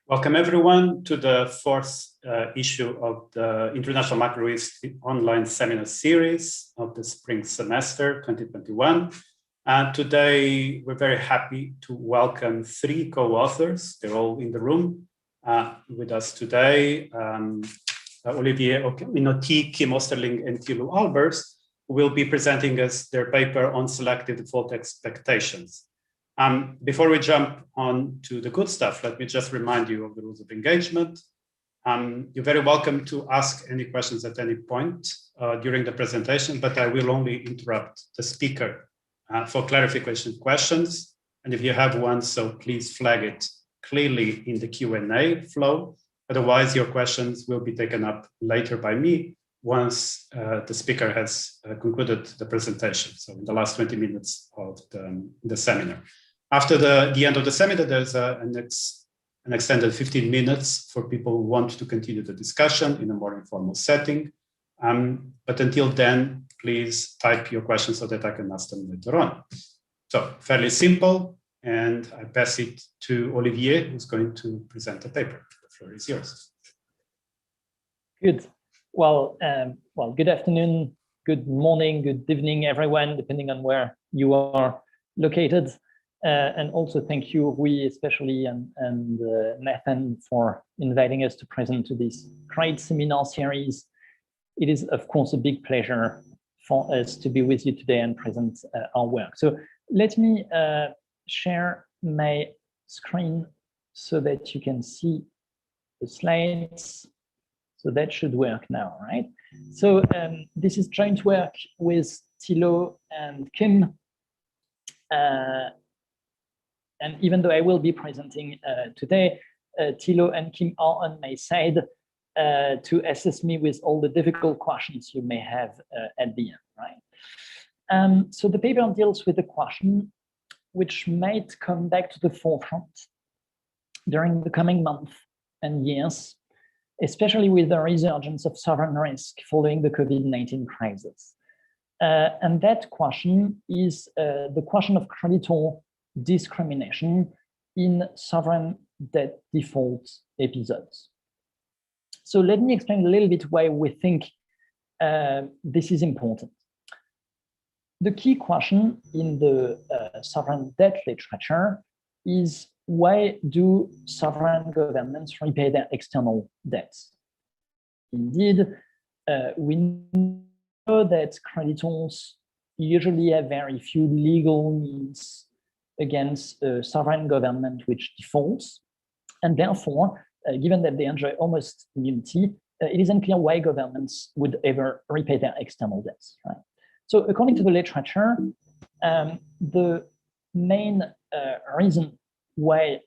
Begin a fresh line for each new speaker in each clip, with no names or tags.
Welcome everyone to the fourth issue of the International Macro Risk online seminar series of the spring semester 2021. And today we're very happy to welcome three co-authors. They're all in the room with us today. Olivier Okinoti, Kim Osterling, and Thilo Albers will be presenting us their paper on selective default expectations. Before we jump on to the good stuff, let me just remind you of the rules of engagement. You're very welcome to ask any questions at any point during the presentation, but I will only interrupt the speaker for clarification questions. And if you have one, so please flag it clearly in the Q&A flow. Otherwise, your questions will be taken up later by me once the speaker has concluded the presentation, so in the last 20 minutes of the seminar. After the end of the seminar, there's an extended 15 minutes for people who want to continue the discussion in a more informal setting. But until then, please type your questions so that I can ask them later on. So fairly simple, and I pass it to Olivier, who's going to present the paper. The floor is yours.
Good. Well, good afternoon, good morning, good evening, everyone, depending on where you are located. And also thank you, Rui especially, and Nathan for inviting us to present to this great seminar series. It is, of course, a big pleasure for us to be with you today and present our work. So let me share my screen so that you can see the slides. So that should work now, right? So this is joint work with Thilo and Kim. And even though I will be presenting today, Thilo and Kim are on my side to assist me with all the difficult questions you may have at the end, right? So the paper deals with a question which might come back to the forefront during the coming months and years, especially with the resurgence of sovereign risk following the COVID-19 crisis. And that question is the question of creditor discrimination in sovereign debt default episodes. So let me explain a little bit why we think this is important. The key question in the sovereign debt literature is, why do sovereign governments repay their external debts? Indeed, we know that creditors usually have very few legal means against a sovereign government which defaults, and therefore, given that they enjoy almost immunity, it is unclear why governments would ever repay their external debts. Right? So according to the literature, the main reason why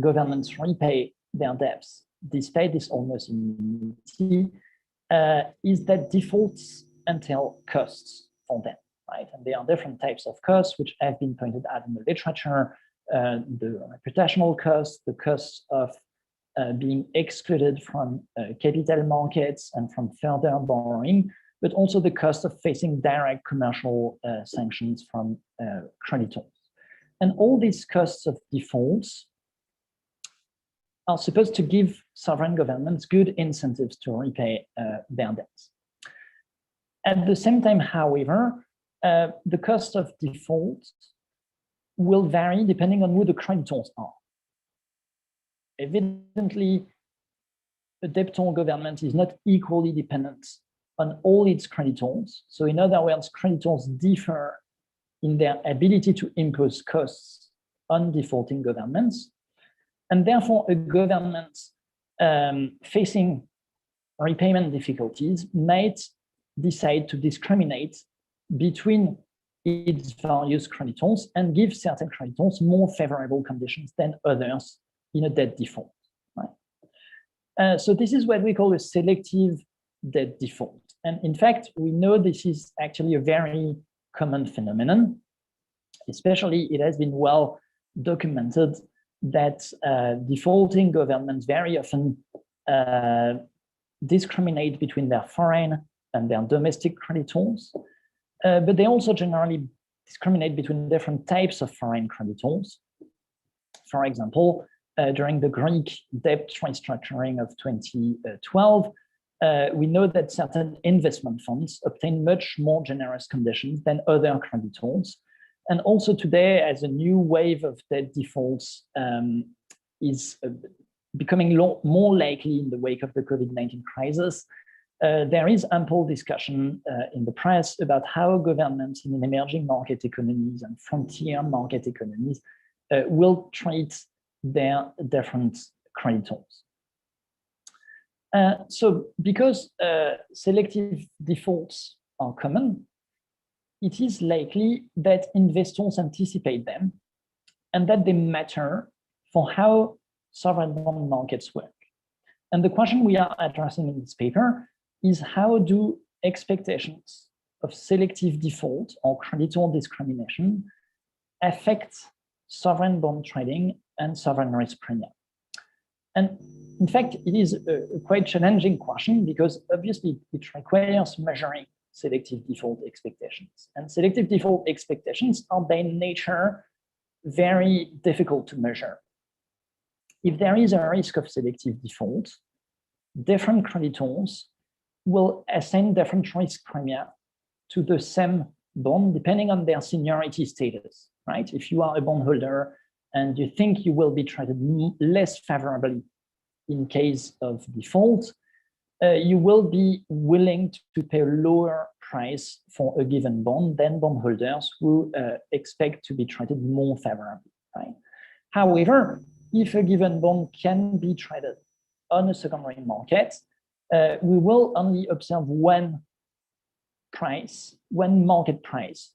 governments repay their debts despite this almost immunity is that defaults entail costs for them. Right? And there are different types of costs which have been pointed out in the literature, the reputational costs, the costs of being excluded from capital markets and from further borrowing, but also the cost of facing direct commercial sanctions from creditors. And all these costs of defaults are supposed to give sovereign governments good incentives to repay their debts. At the same time, however, the cost of default will vary depending on who the creditors are. Evidently, a debtor government is not equally dependent on all its creditors. So in other words, creditors differ in their ability to impose costs on defaulting governments. And therefore, a government facing repayment difficulties might decide to discriminate between its various creditors and give certain creditors more favorable conditions than others in a debt default. Right? So this is what we call a selective debt default. And in fact, we know this is actually a very common phenomenon. Especially, it has been well documented that defaulting governments very often discriminate between their foreign and their domestic creditors. But they also generally discriminate between different types of foreign creditors. For example, during the Greek debt restructuring of 2012, we know that certain investment funds obtain much more generous conditions than other creditors. And also today, as a new wave of debt defaults is becoming more likely in the wake of the COVID-19 crisis, there is ample discussion in the press about how governments in emerging market economies and frontier market economies will treat their different creditors. So because selective defaults are common, it is likely that investors anticipate them and that they matter for how sovereign bond markets work. And the question we are addressing in this paper is, how do expectations of selective default or creditor discrimination affect sovereign bond trading and sovereign risk premium? And in fact, it is a quite challenging question because obviously it requires measuring selective default expectations. And selective default expectations are by nature very difficult to measure. If there is a risk of selective default, different creditors will assign different risk premia to the same bond depending on their seniority status, right? If you are a bondholder and you think you will be treated less favorably in case of default, you will be willing to pay a lower price for a given bond than bondholders who expect to be treated more favorably, right? However, if a given bond can be traded on a secondary market, we will only observe one market price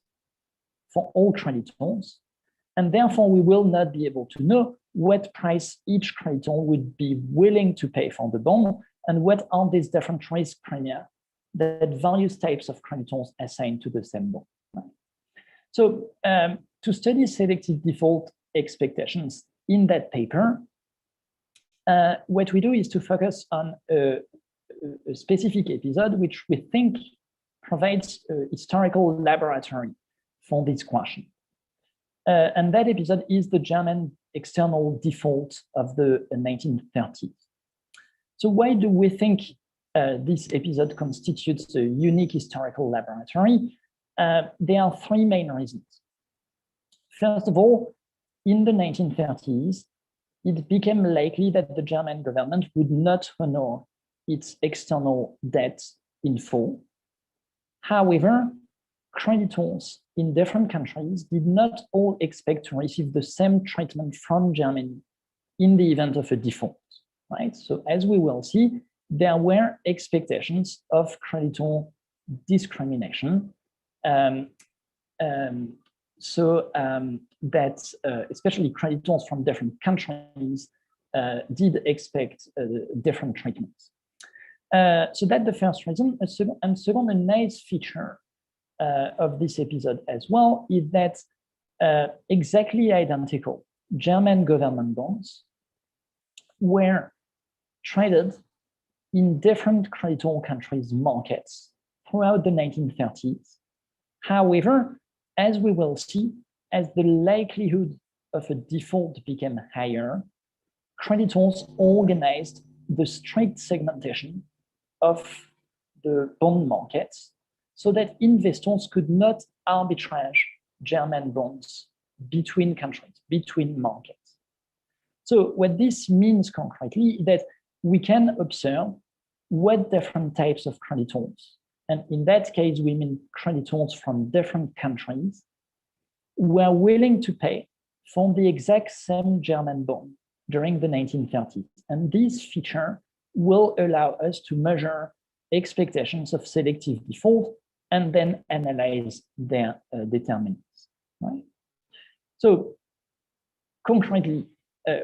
for all creditors, and therefore we will not be able to know what price each creditor would be willing to pay for the bond and what are these different risk premia that various types of creditors assign to the same bond. Right? So to study selective default expectations in that paper, what we do is to focus on a specific episode which we think provides a historical laboratory for this question. And that episode is the German external default of the 1930s. So why do we think this episode constitutes a unique historical laboratory? There are three main reasons. First of all, in the 1930s, it became likely that the German government would not honor its external debt in full. However, creditors in different countries did not all expect to receive the same treatment from Germany in the event of a default, right? So as we will see, there were expectations of creditor discrimination. That especially creditors from different countries did expect different treatments. So that's the first reason. Second, a nice feature of this episode as well is that exactly identical German government bonds were traded in different creditor countries' markets throughout the 1930s. However, as we will see, as the likelihood of a default became higher, creditors organized the strict segmentation of the bond markets so that investors could not arbitrage German bonds between countries, between markets. So what this means concretely is that we can observe what different types of creditors, and in that case, we mean creditors from different countries, were willing to pay for the exact same German bond during the 1930s. And this feature will allow us to measure expectations of selective default and then analyze their determinants. Right? So concretely,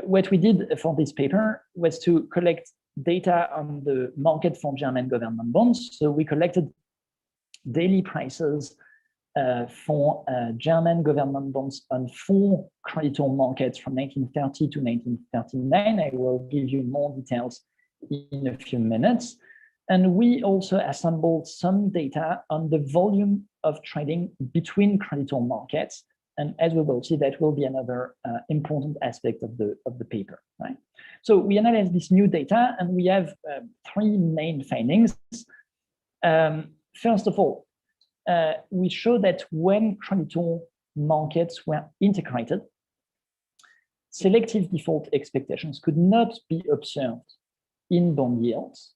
what we did for this paper was to collect data on the market for German government bonds. So we collected daily prices for German government bonds on 4 creditor markets from 1930 to 1939. I will give you more details in a few minutes. And we also assembled some data on the volume of trading between creditor markets And as we will see, that will be another important aspect of the paper, right? So we analyze this new data, and we have three main findings. First of all, we show that when creditor markets were integrated, selective default expectations could not be observed in bond yields,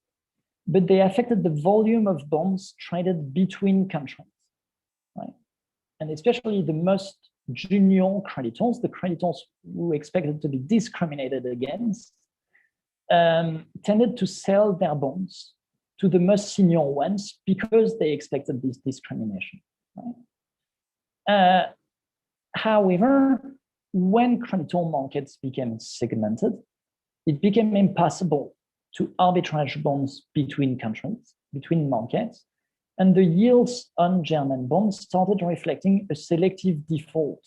but they affected the volume of bonds traded between countries, right? And especially the most junior creditors, the creditors who expected to be discriminated against, tended to sell their bonds to the most senior ones because they expected this discrimination, right? However, when creditor markets became segmented, it became impossible to arbitrage bonds between countries, between markets, and the yields on German bonds started reflecting a selective default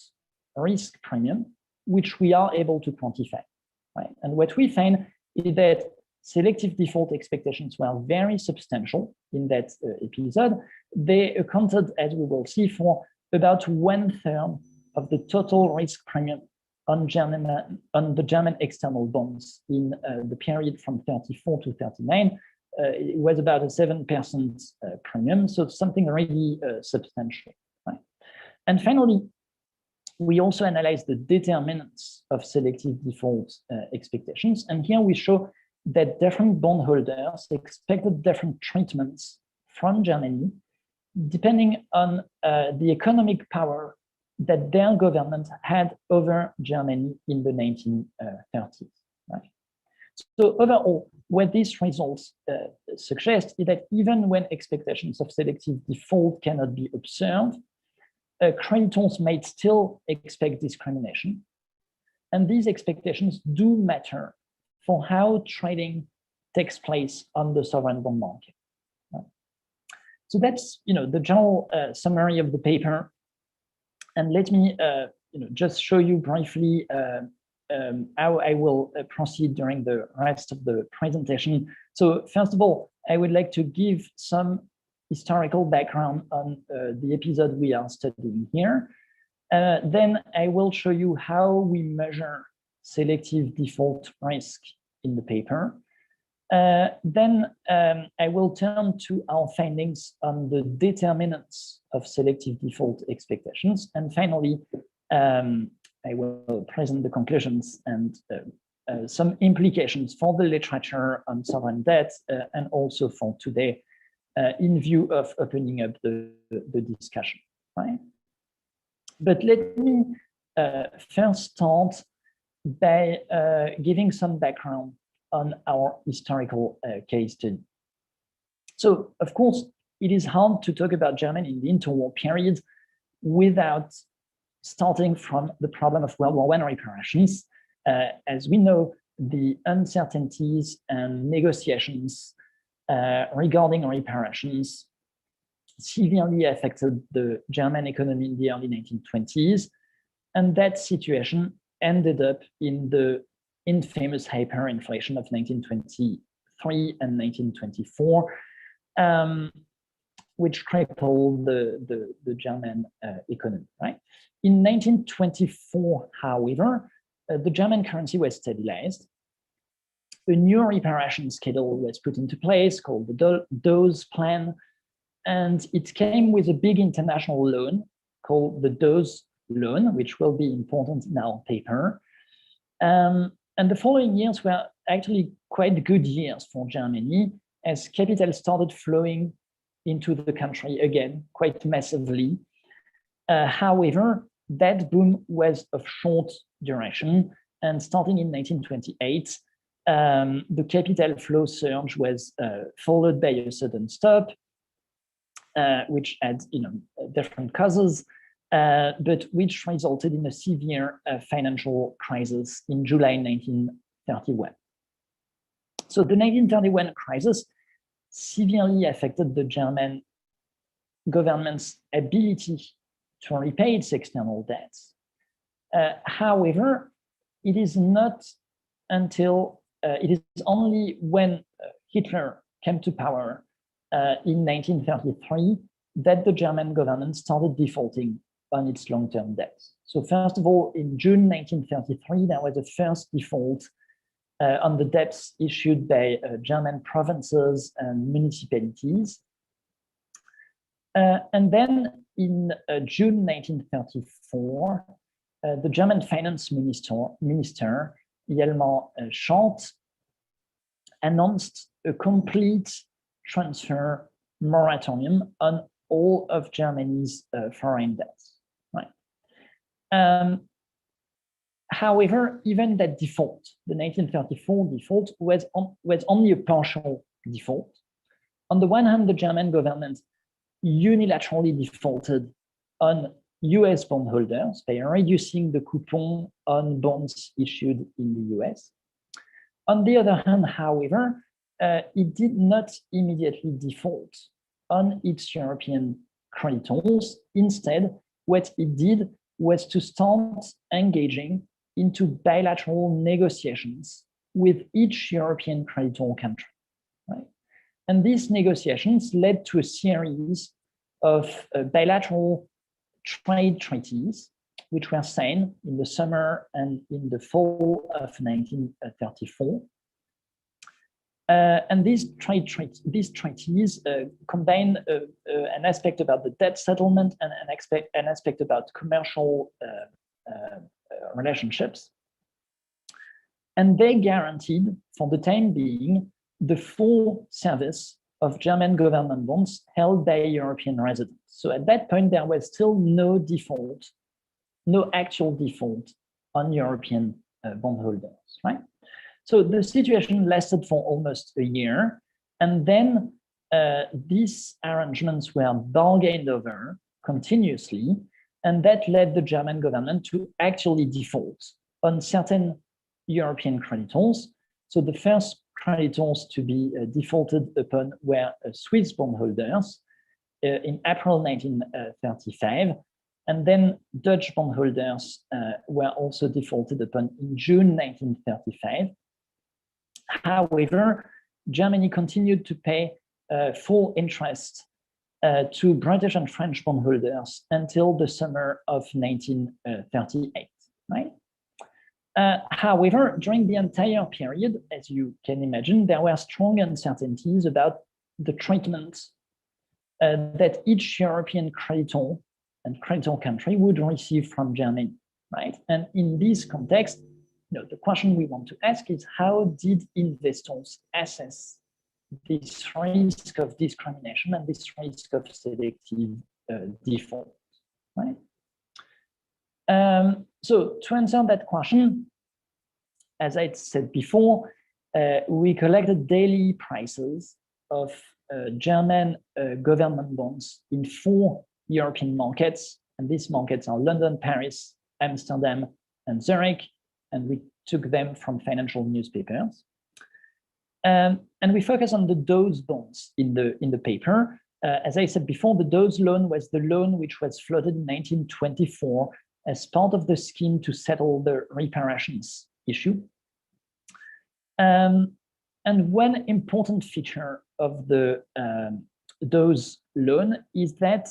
risk premium, which we are able to quantify, right? And what we find is that selective default expectations were very substantial in that episode. They accounted, as we will see, for about 1/3 of the total risk premium on the German external bonds in the period from 34 to 39. It was about a 7% premium, so something really substantial, right? And finally, we also analyzed the determinants of selective default expectations. And here we show that different bondholders expected different treatments from Germany, depending on the economic power that their government had over Germany in the 1930s, right? So overall, what these results suggest is that even when expectations of selective default cannot be observed, creditors may still expect discrimination. And these expectations do matter for how trading takes place on the sovereign bond market. Right? So that's the general summary of the paper. And let me just show you briefly how I will proceed during the rest of the presentation. So first of all, I would like to give some historical background on the episode we are studying here. Then I will show you how we measure selective default risk in the paper. Then I will turn to our findings on the determinants of selective default expectations. And finally, I will present the conclusions and some implications for the literature on sovereign debt and also for today in view of opening up the discussion, right? But let me first start by giving some background on our historical case study. So, of course, it is hard to talk about Germany in the interwar period without starting from the problem of World War I reparations. As we know, the uncertainties and negotiations regarding reparations severely affected the German economy in the early 1920s. And that situation ended up in the infamous hyperinflation of 1923 and 1924, which crippled the German economy, right? In 1924, however, the German currency was stabilized. A new reparation schedule was put into place called the DOS plan, and it came with a big international loan called the DOS loan, which will be important in our paper. And the following years were actually quite good years for Germany, as capital started flowing into the country again quite massively. However, that boom was of short duration, and starting in 1928, the capital flow surge was followed by a sudden stop, which had different causes, but which resulted in a severe financial crisis in July 1931. So the 1931 crisis severely affected the German government's ability to repay its external debts. However, it is only when Hitler came to power in 1933 that the German government started defaulting on its long-term debts. So first of all, in June 1933, there was the first default on the debts issued by German provinces and municipalities. And then in June 1934, the German finance minister Hjalmar Schalt announced a complete transfer moratorium on all of Germany's foreign debts. Right. However, even that default, the 1934 default, was only a partial default. On the one hand, the German government unilaterally defaulted on US bondholders by reducing the coupon on bonds issued in the US. On the other hand, however, it did not immediately default on its European creditors. Instead, what it did was to start engaging into bilateral negotiations with each European creditor country. Right? And these negotiations led to a series of bilateral trade treaties, which were signed in the summer and in the fall of 1934. And these treaties combine an aspect about the debt settlement and an aspect about commercial relationships. And they guaranteed, for the time being, the full service of German government bonds held by European residents. So at that point, there was still no default, no actual default on European bondholders, right? So the situation lasted for almost a year. And then these arrangements were bargained over continuously. And that led the German government to actually default on certain European creditors. So the first creditors to be defaulted upon were Swiss bondholders in April 1935. And then Dutch bondholders were also defaulted upon in June 1935. However, Germany continued to pay full interest to British and French bondholders until the summer of 1938, right? However, during the entire period, as you can imagine, there were strong uncertainties about the treatment that each European creditor and creditor country would receive from Germany, right? And in this context, the question we want to ask is, how did investors assess this risk of discrimination and this risk of selective default, right? So to answer that question, as I said before, we collected daily prices of German government bonds in 4 European markets, and these markets are London, Paris, Amsterdam, and Zurich, and we took them from financial newspapers. And we focus on the Dawes bonds in the paper. As I said before, the Dawes loan was the loan which was floated in 1924 as part of the scheme to settle the reparations issue. And one important feature of the Dawes loan is that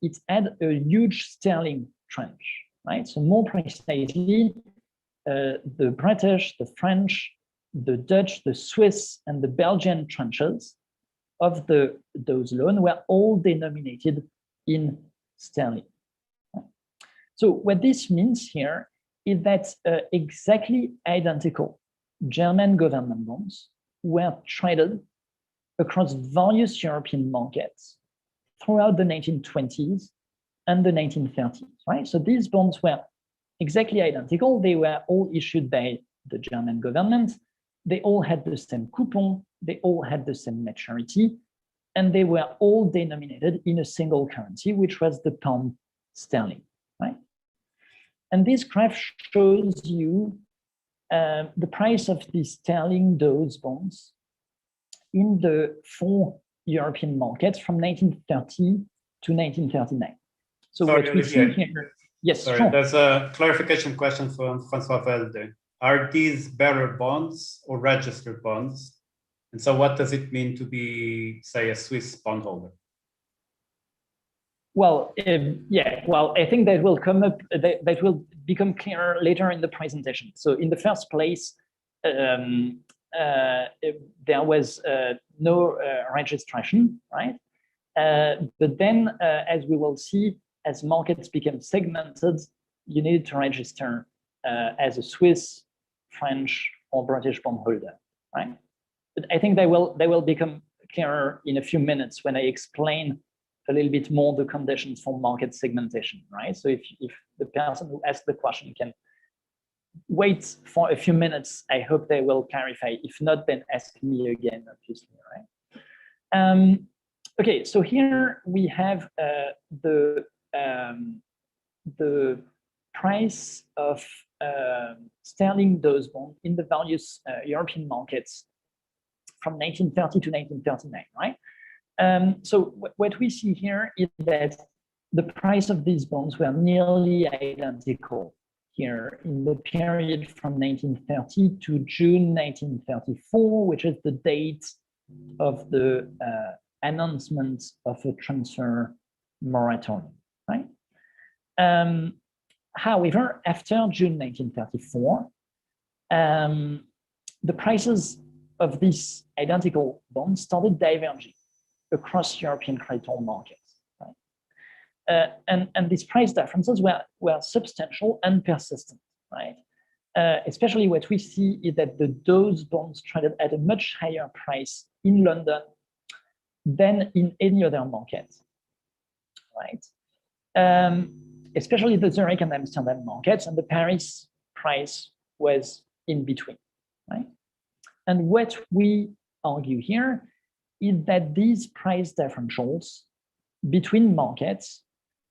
it had a huge sterling tranche, right? So more precisely, the British, the French, the Dutch, the Swiss, and the Belgian tranches of the Dawes loan were all denominated in sterling. So what this means here is that exactly identical German government bonds were traded across various European markets throughout the 1920s and the 1930s, right? So these bonds were exactly identical. They were all issued by the German government. They all had the same coupon. They all had the same maturity. And they were all denominated in a single currency, which was the pound sterling, right? And this graph shows you the price of the sterling Dawes bonds in the 4 European markets from 1930 to 1939. So
sorry,
what we see here, yes,
sorry,
sure.
There's a clarification question from François Velde. Are these bearer bonds or registered bonds? And so what does it mean to be, say, a Swiss bondholder?
Well, yeah, well, I think that will come up, that will become clearer later in the presentation. So in the first place, there was no registration, right? But then, as we will see, as markets become segmented, you need to register as a Swiss, French, or British bondholder, right? But I think they will become clearer in a few minutes when I explain a little bit more the conditions for market segmentation, right? So if the person who asked the question can wait for a few minutes, I hope they will clarify. If not, then ask me again, obviously, right? Okay, so here we have the price of sterling DOGE bond in the various European markets from 1930 to 1939, right? So what we see here is that the price of these bonds were nearly identical here in the period from 1930 to June 1934, which is the date of the announcement of a transfer moratorium, right? However, after June 1934, the prices of these identical bonds started diverging across European creditor markets, right? And these price differences were substantial and persistent, right? Especially what we see is that those bonds traded at a much higher price in London than in any other market, right? Especially the Zurich and Amsterdam markets, and the Paris price was in between, right? And what we argue here is that these price differentials between markets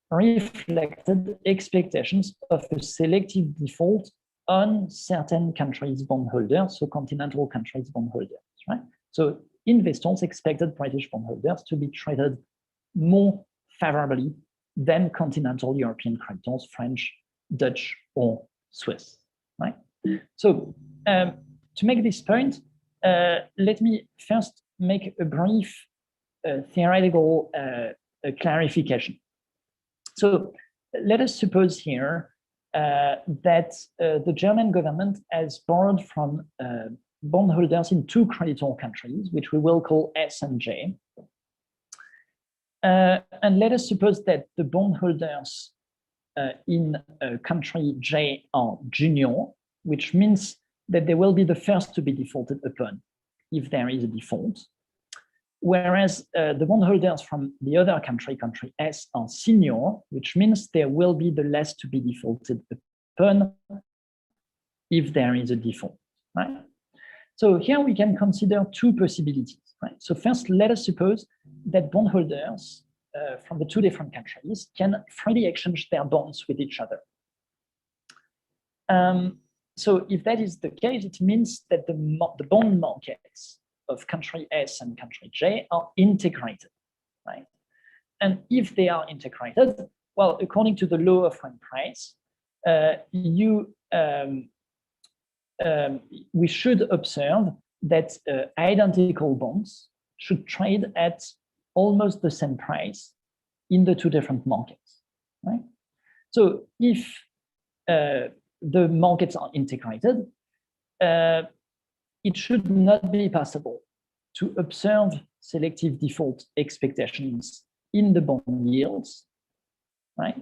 reflected expectations of a selective default on certain countries' bondholders, so continental countries' bondholders, right? So investors expected British bondholders to be treated more favorably than continental European creditors, French, Dutch, or Swiss, right? So to make this point, let me first make a brief theoretical clarification. So let us suppose here that the German government has borrowed from bondholders in two creditor countries, which we will call S and J. And let us suppose that the bondholders in country J are junior, which means that they will be the first to be defaulted upon if there is a default. Whereas the bondholders from the other country S, are senior, which means they will be the last to be defaulted upon if there is a default, right? So here we can consider two possibilities, right? So first, let us suppose that bondholders from the two different countries can freely exchange their bonds with each other. So if that is the case, it means that the bond markets of country S and country J are integrated, right? And if they are integrated, well, according to the law of one price, we should observe that identical bonds should trade at almost the same price in the two different markets, right? So if the markets are integrated, it should not be possible to observe selective default expectations in the bond yields, right?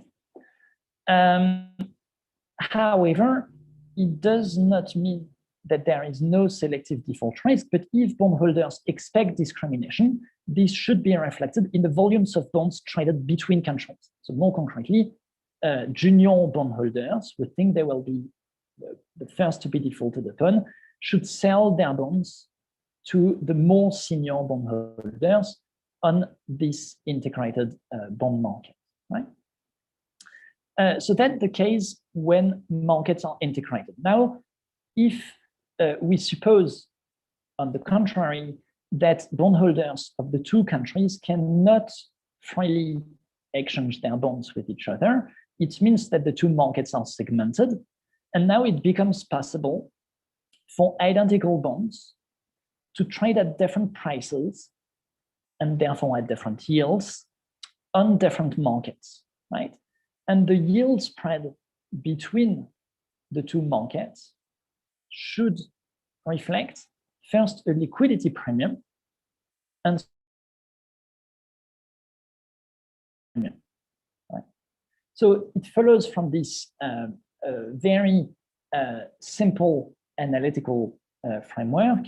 However, it does not mean that there is no selective default risk, but if bondholders expect discrimination, this should be reflected in the volumes of bonds traded between countries. So more concretely, junior bondholders who think they will be the first to be defaulted upon should sell their bonds to the more senior bondholders on this integrated bond market, right? So that's the case when markets are integrated. Now, if we suppose, on the contrary, that bondholders of the two countries cannot freely exchange their bonds with each other, it means that the two markets are segmented. And now it becomes possible for identical bonds to trade at different prices and therefore at different yields on different markets, right? And the yield spread between the two markets should reflect first a liquidity premium and right? So it follows from this very simple analytical framework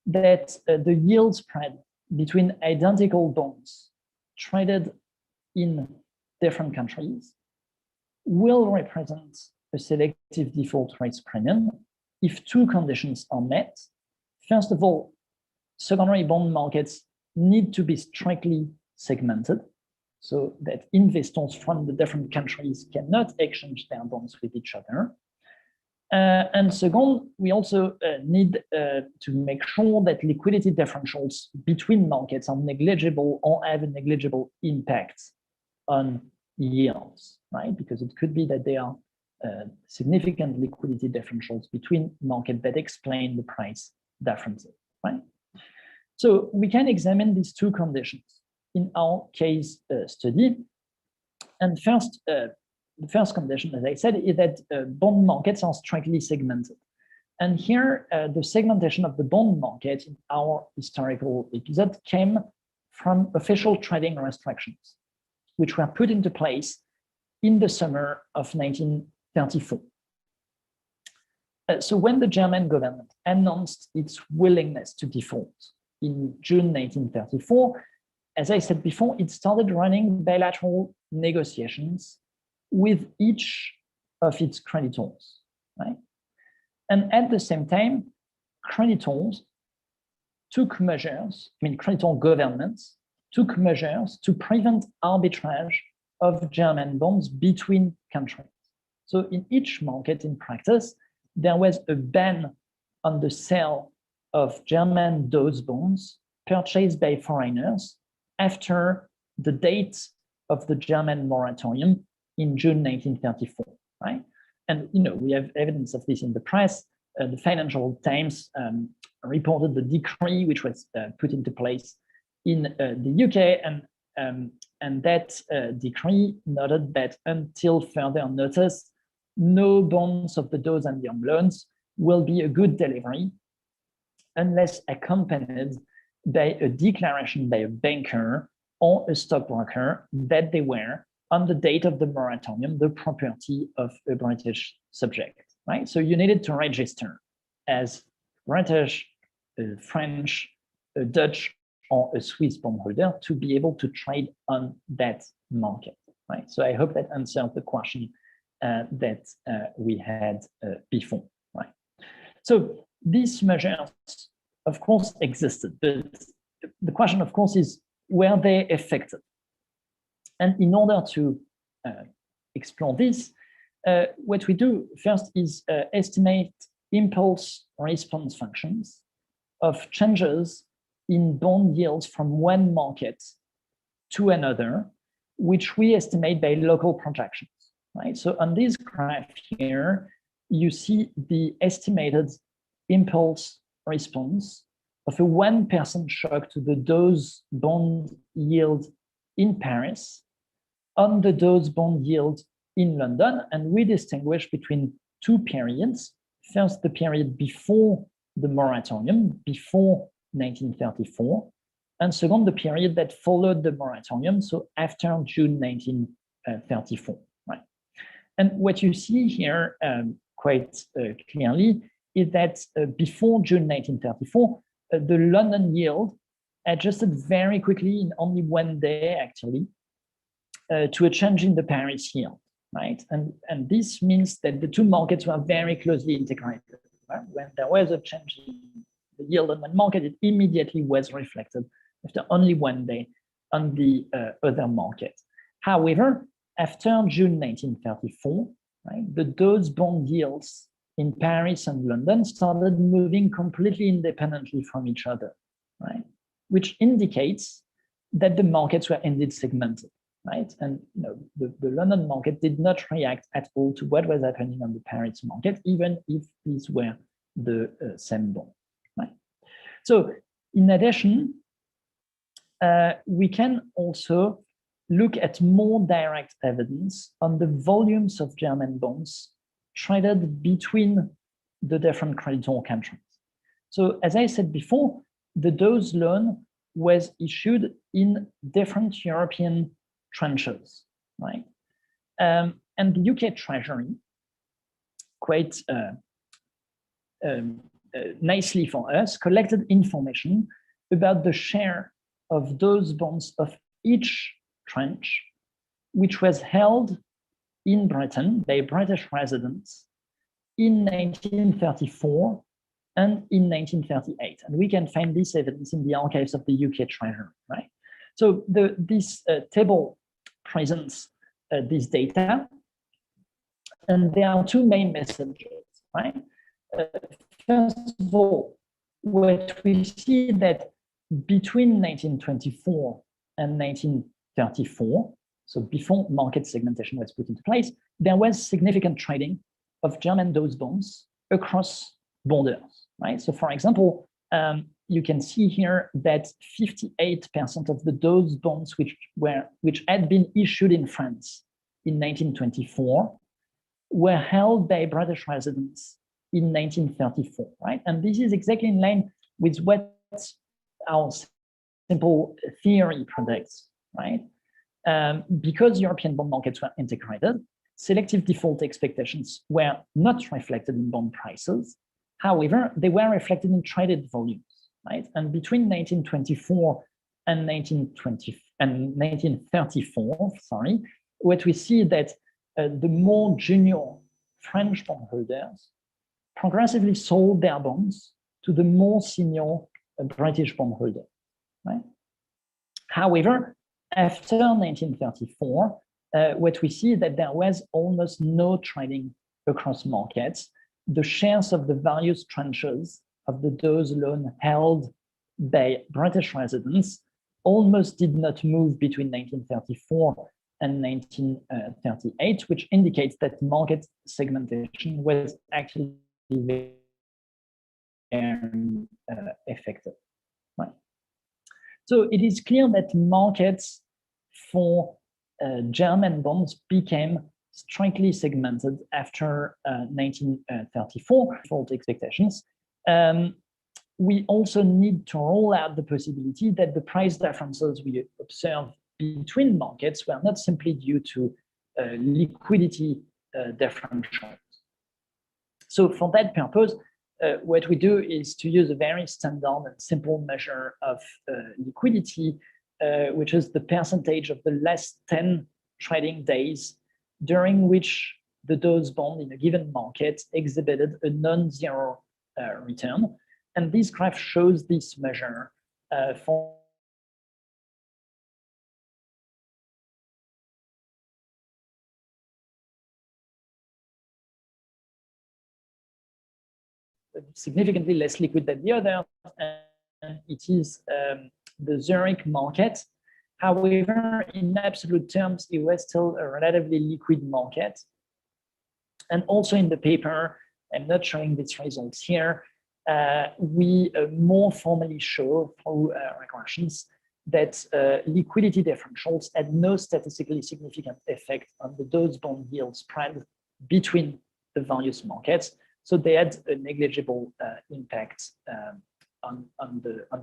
that the yield spread between identical bonds traded in different countries will represent a selective default risk premium if two conditions are met. First of all, secondary bond markets need to be strictly segmented so that investors from the different countries cannot exchange their bonds with each other. And second, we also need to make sure that liquidity differentials between markets are negligible or have a negligible impact on yields, right? Because it could be that there are significant liquidity differentials between markets that explain the price differences, right? So we can examine these two conditions in our case study. And first, the first condition, as I said, is that bond markets are strictly segmented. And here, the segmentation of the bond market in our historical episode came from official trading restrictions, which were put into place in the summer of 1934. So when the German government announced its willingness to default in June 1934, as I said before, it started running bilateral negotiations with each of its creditors, right? And at the same time, creditors took measures, creditor governments took measures to prevent arbitrage of German bonds between countries. So in each market in practice, there was a ban on the sale of German DOS bonds purchased by foreigners after the date of the German moratorium in June 1934, right? And we have evidence of this in the press. The Financial Times reported the decree which was put into place in the UK, and that decree noted that until further notice, no bonds of the DOS and Young loans will be a good delivery unless accompanied by a declaration by a banker or a stockbroker that they were, on the date of the moratorium, the property of a British subject, right? So you needed to register as British, French, Dutch, or a Swiss bondholder to be able to trade on that market, right? So I hope that answered the question that we had before, right? So these measures, of course, existed, but the question, of course, is, were they effective? And in order to explore this, what we do first is estimate impulse response functions of changes in bond yields from one market to another, which we estimate by local projections, right? So on this graph here, you see the estimated impulse response of a 1% shock to the DOS bond yield in Paris on the DOS bond yield in London. And we distinguish between two periods. First, the period before the moratorium, before 1934, and second, the period that followed the moratorium, so after June 1934, right? And what you see here quite clearly is that before June 1934, the London yield adjusted very quickly in only one day, actually, to a change in the Paris yield, right? And this means that the two markets were very closely integrated, right? When there was a change in the yield on one market, it immediately was reflected after only one day on the other market. However, after June 1934, right, the DOS bond yields in Paris and London started moving completely independently from each other, right? Which indicates that the markets were indeed segmented, right? And the London market did not react at all to what was happening on the Paris market, even if these were the same bond, right? So in addition, we can also look at more direct evidence on the volumes of German bonds traded between the different creditor countries. So as I said before, the DOGE loan was issued in different European tranches, right? And the UK Treasury, quite nicely for us, collected information about the share of those bonds of each tranche, which was held in Britain by British residents in 1934 and in 1938. And we can find this evidence in the archives of the UK Treasury, right? So this table presents this data, and there are two main messages, right? First of all, what we see that between 1924 and 1934, so before market segmentation was put into place, there was significant trading of German DOGE bonds across borders, right? So for example, you can see here that 58% of the DOGE bonds which had been issued in France in 1924 were held by British residents in 1934, right? And this is exactly in line with what our simple theory predicts, right? Because European bond markets were integrated, selective default expectations were not reflected in bond prices. However, they were reflected in traded volumes, right? And between 1924 and 1934, sorry, what we see that the more junior French bondholders progressively sold their bonds to the more senior British bondholders, right? However, after 1934, what we see is that there was almost no trading across markets. The shares of the various tranches of the DOGE loan held by British residents almost did not move between 1934 and 1938, which indicates that market segmentation was actually very effective, right? So it is clear that markets for German bonds became strictly segmented after 1934 default expectations. We also need to rule out the possibility that the price differences we observe between markets were not simply due to liquidity differentials. So for that purpose, what we do is to use a very standard and simple measure of liquidity, which is the percentage of the last 10 trading days during which the DOGE bond in a given market exhibited a non-zero return. And this graph shows this measure for significantly less liquid than the other, and it is the Zurich market. However, in absolute terms, it was still a relatively liquid market. And also in the paper, I'm not showing these results here, we more formally show through regressions that liquidity differentials had no statistically significant effect on the DOGE bond yield spread between the various markets. So they had a negligible impact on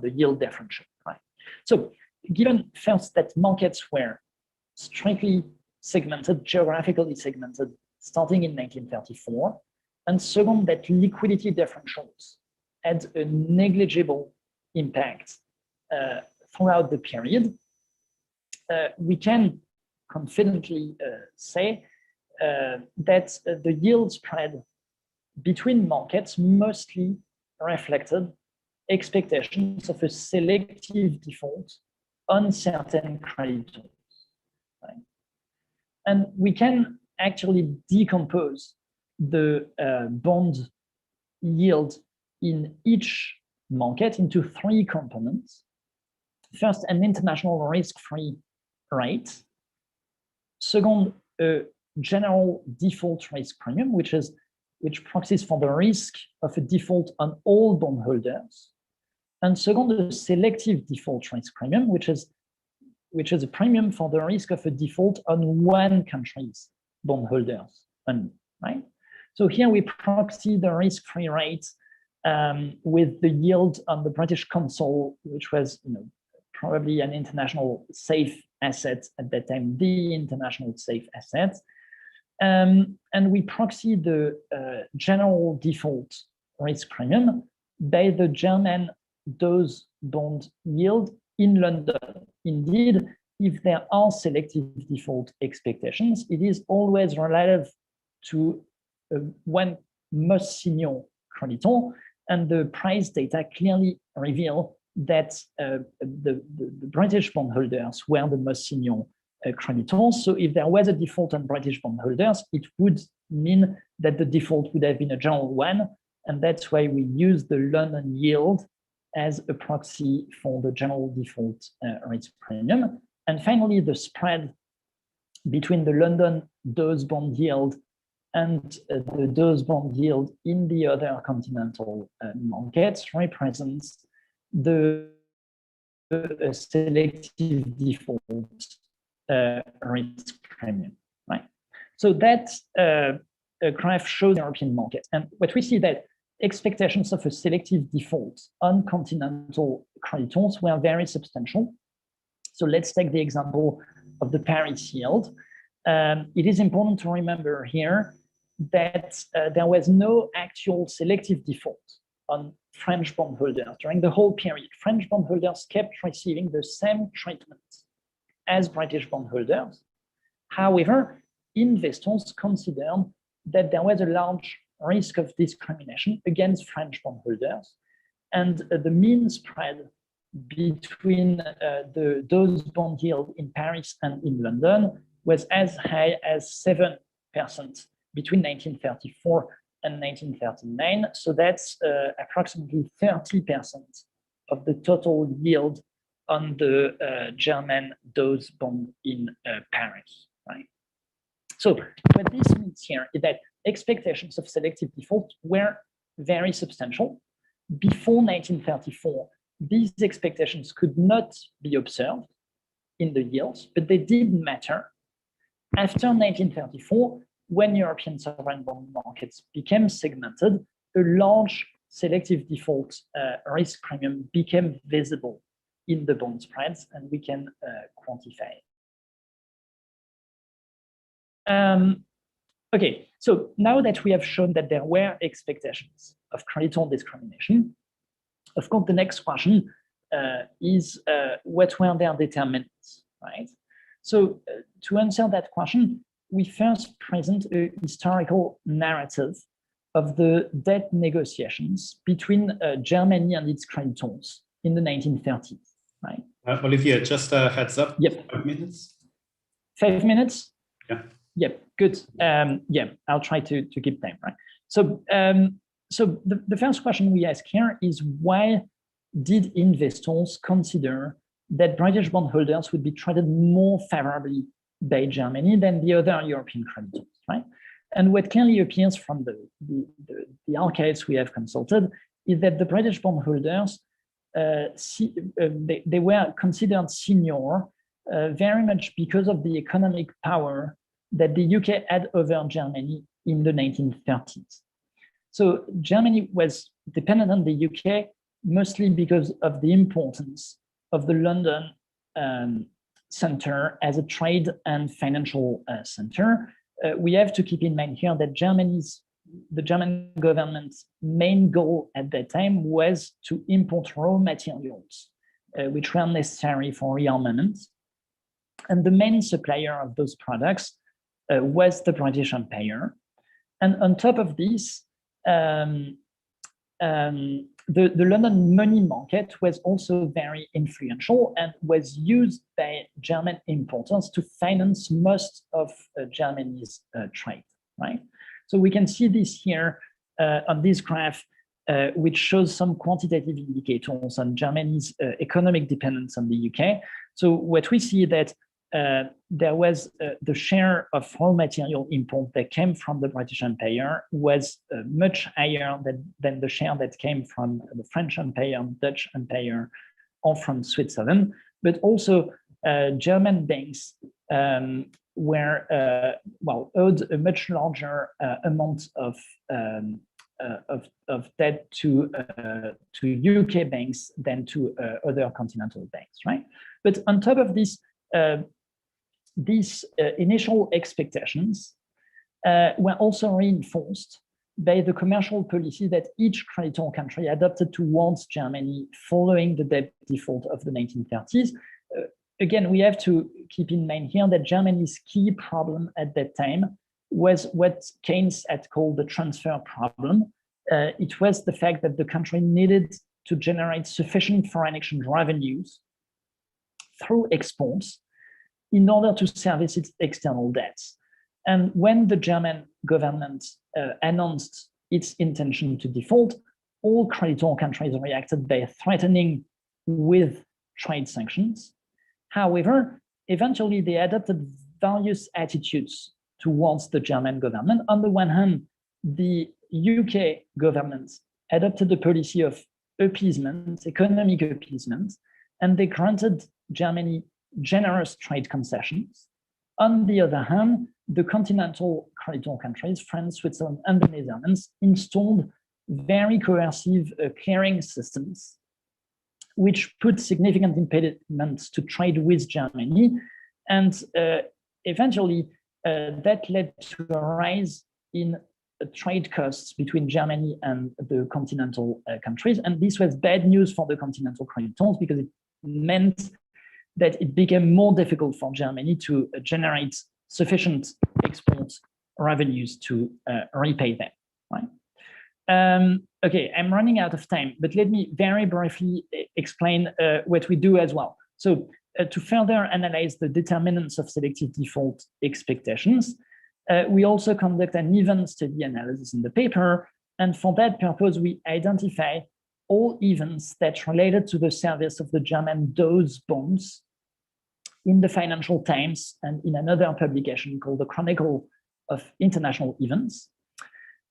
the yield differential, right? So given first that markets were strictly segmented, geographically segmented, starting in 1934, and second, that liquidity differentials had a negligible impact throughout the period, we can confidently say that the yield spread between markets mostly reflected expectations of a selective default on certain creditors, right? And we can actually decompose the bond yield in each market into three components. First, an international risk-free rate. Second, a general default risk premium, which proxies for the risk of a default on all bondholders. And second, a selective default risk premium, which which is a premium for the risk of a default on one country's bondholders only, right? So here we proxy the risk-free rate with the yield on the British Consul, which was, probably an international safe asset at that time, the international safe asset. And we proxy the general default risk premium by the German DOS bond yield in London. Indeed, if there are selective default expectations, it is always relative to one most senior creditor, and the price data clearly reveal that the British bondholders were the most senior creditors. So if there was a default on British bondholders, it would mean that the default would have been a general one, and that's why we use the London yield as a proxy for the general default risk premium. And finally, the spread between the London DOS bond yield and the DOS bond yield in the other continental markets represents the selective default risk premium, right? So that graph shows the European market. And what we see that expectations of a selective default on continental creditors were very substantial. So let's take the example of the Paris yield. It is important to remember here that there was no actual selective default on French bondholders during the whole period. French bondholders kept receiving the same treatment as British bondholders. However, investors considered that there was a large risk of discrimination against French bondholders, and the mean spread between those bond yield in Paris and in London was as high as 7% between 1934 and 1939. So that's approximately 30% of the total yield on the German DOS bond in Paris, right? So what this means here is that expectations of selective default were very substantial. Before 1934, these expectations could not be observed in the yields, but they did matter. After 1934, when European sovereign bond markets became segmented, a large selective default risk premium became visible in the bond spreads, and we can quantify it. Okay, so now that we have shown that there were expectations of creditor discrimination, of course, the next question is what were their determinants, right? So to answer that question, we first present a historical narrative of the debt negotiations between Germany and its creditors in the 1930s, right?
Olivier, just a heads up.
Yep.
5 minutes.
5 minutes?
Yeah.
Yep, good. Yeah, I'll try to keep time, right? So, so the first question we ask here is, why did investors consider that British bondholders would be treated more favorably by Germany than the other European creditors, right? And what clearly appears from the archives we have consulted is that the British bondholders, they were considered senior very much because of the economic power that the UK had over Germany in the 1930s. So Germany was dependent on the UK mostly because of the importance of the London center as a trade and financial center. We have to keep in mind here that the German government's main goal at that time was to import raw materials, which were necessary for rearmament. And the main supplier of those products was the British Empire. And on top of this, the London money market was also very influential and was used by German importers to finance most of Germany's trade, right? So we can see this here on this graph, which shows some quantitative indicators on Germany's economic dependence on the UK. So what we see that there was the share of raw material import that came from the British Empire was much higher than the share that came from the French Empire, Dutch Empire, or from Switzerland. But also German banks were owed a much larger amount of debt to UK banks than to other continental banks, right? But on top of this, these initial expectations were also reinforced by the commercial policy that each creditor country adopted towards Germany following the debt default of the 1930s. Again, we have to keep in mind here that Germany's key problem at that time was what Keynes had called the transfer problem. It was the fact that the country needed to generate sufficient foreign exchange revenues through exports in order to service its external debts. And when the German government announced its intention to default, all creditor countries reacted by threatening with trade sanctions. However, eventually they adopted various attitudes towards the German government. On the one hand, the UK government adopted a policy of appeasement, economic appeasement, and they granted Germany generous trade concessions. On the other hand, the continental creditor countries, France, Switzerland, and the Netherlands, installed very coercive clearing systems, which put significant impediments to trade with Germany. And eventually, that led to a rise in trade costs between Germany and the continental countries. And this was bad news for the continental creditors because it meant that it became more difficult for Germany to generate sufficient export revenues to repay them, right? Okay, I'm running out of time, but let me very briefly explain what we do as well. So to further analyze the determinants of selective default expectations, we also conduct an event study analysis in the paper. And for that purpose, we identify all events that related to the service of the German DOS bonds in the Financial Times and in another publication called the Chronicle of International Events.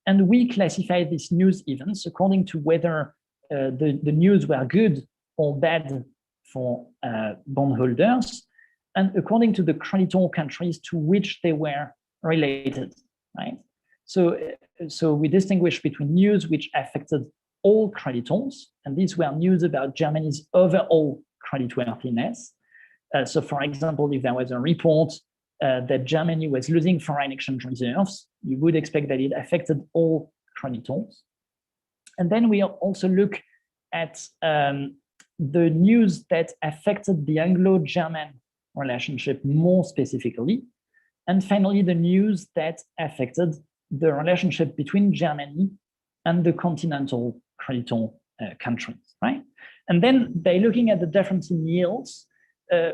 And we classify these news events according to whether the news were good or bad for bondholders, and according to the creditor countries to which they were related, right? So we distinguish between news which affected all creditors, and these were news about Germany's overall creditworthiness. So for example, if there was a report that Germany was losing foreign exchange reserves, you would expect that it affected all creditors. And then we also look at the news that affected the Anglo-German relationship more specifically. And finally, the news that affected the relationship between Germany and the continental creditor countries, right? And then by looking at the difference in yields,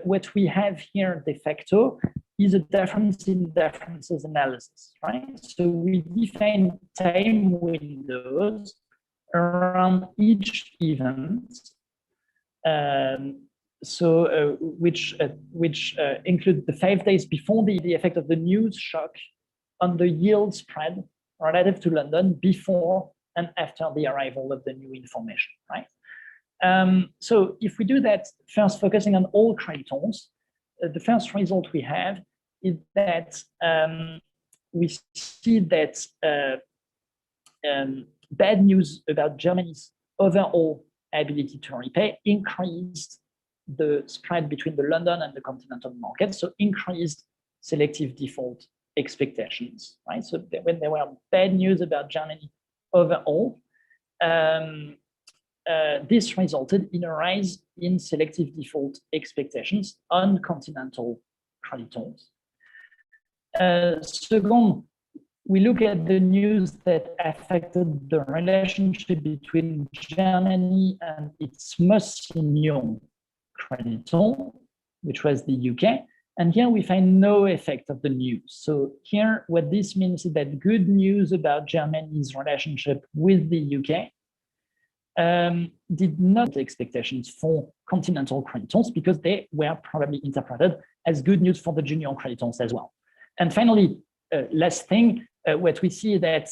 what we have here de facto is a difference in differences analysis, right? So we define time windows around each event, which include the 5 days before the effect of the news shock on the yield spread relative to London before and after the arrival of the new information, right? So if we do that, first focusing on all creditors, the first result we have is that we see that bad news about Germany's overall ability to repay increased the spread between the London and the continental market, so increased selective default expectations, right? So when there were bad news about Germany overall, this resulted in a rise in selective default expectations on continental creditors. Second, we look at the news that affected the relationship between Germany and its most senior creditor, which was the UK. And here we find no effect of the news. So here, what this means is that good news about Germany's relationship with the UK did not expectations for continental creditors because they were probably interpreted as good news for the junior creditors as well. And finally, last thing, what we see is that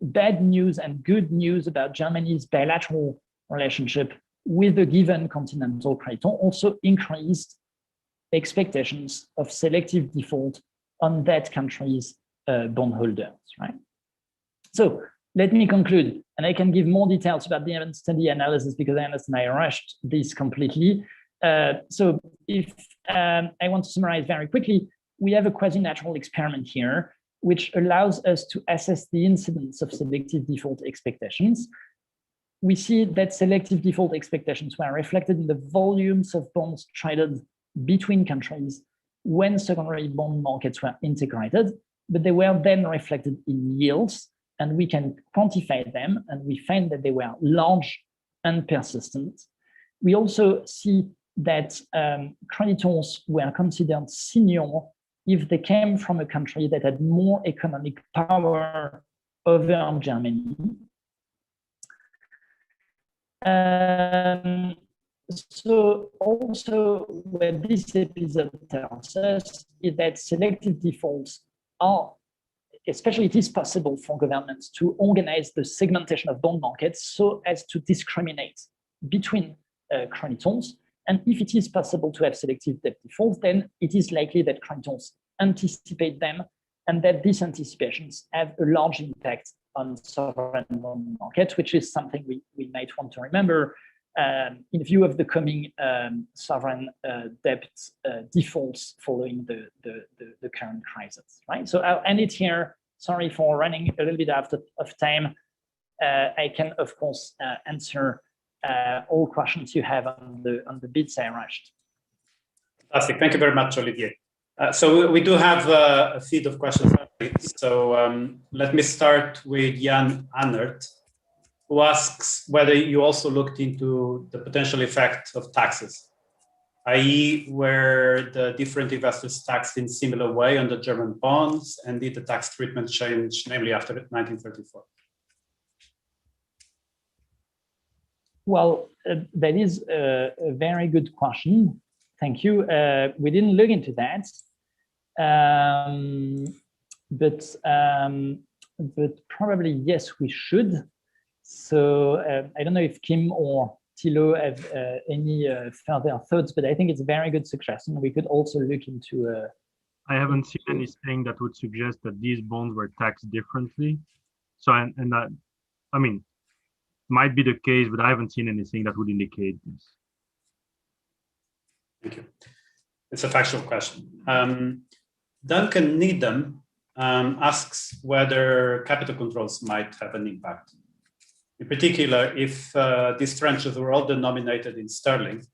bad news and good news about Germany's bilateral relationship with a given continental creditor also increased expectations of selective default on that country's bondholders, right? So let me conclude, and I can give more details about the event study analysis because I understand I rushed this completely. So if I want to summarize very quickly, we have a quasi-natural experiment here, which allows us to assess the incidence of selective default expectations. We see that selective default expectations were reflected in the volumes of bonds traded between countries when secondary bond markets were integrated, but they were then reflected in yields, and we can quantify them, and we find that they were large and persistent. We also see that creditors were considered senior if they came from a country that had more economic power over Germany. So also what this episode tells us is that selective defaults are, especially it is possible for governments to organize the segmentation of bond markets so as to discriminate between creditors. And if it is possible to have selective debt defaults, then it is likely that creditors anticipate them and that these anticipations have a large impact on sovereign bond markets, which is something we might want to remember in view of the coming sovereign debt defaults following the current crisis, right? So I'll end it here. Sorry for running a little bit out of time. I can, of course, answer all questions you have on the bits I rushed.
Fantastic. Thank you very much, Olivier. So we do have a feed of questions. So let me start with Jan Annert, who asks whether you also looked into the potential effect of taxes, i.e. were the different investors taxed in similar way on the German bonds, and did the tax treatment change, namely after 1934?
Well, that is a very good question. Thank you. We didn't look into that, but probably yes, we should. So I don't know if Kim or Thilo have any further thoughts, but I think it's a very good suggestion. We could also look into.
I haven't seen anything that would suggest that these bonds were taxed differently. So and that, I mean, might be the case, but I haven't seen anything that would indicate this.
Thank you. It's a factual question. Duncan Needham asks whether capital controls might have an impact. In particular, if these tranches were all denominated in sterling,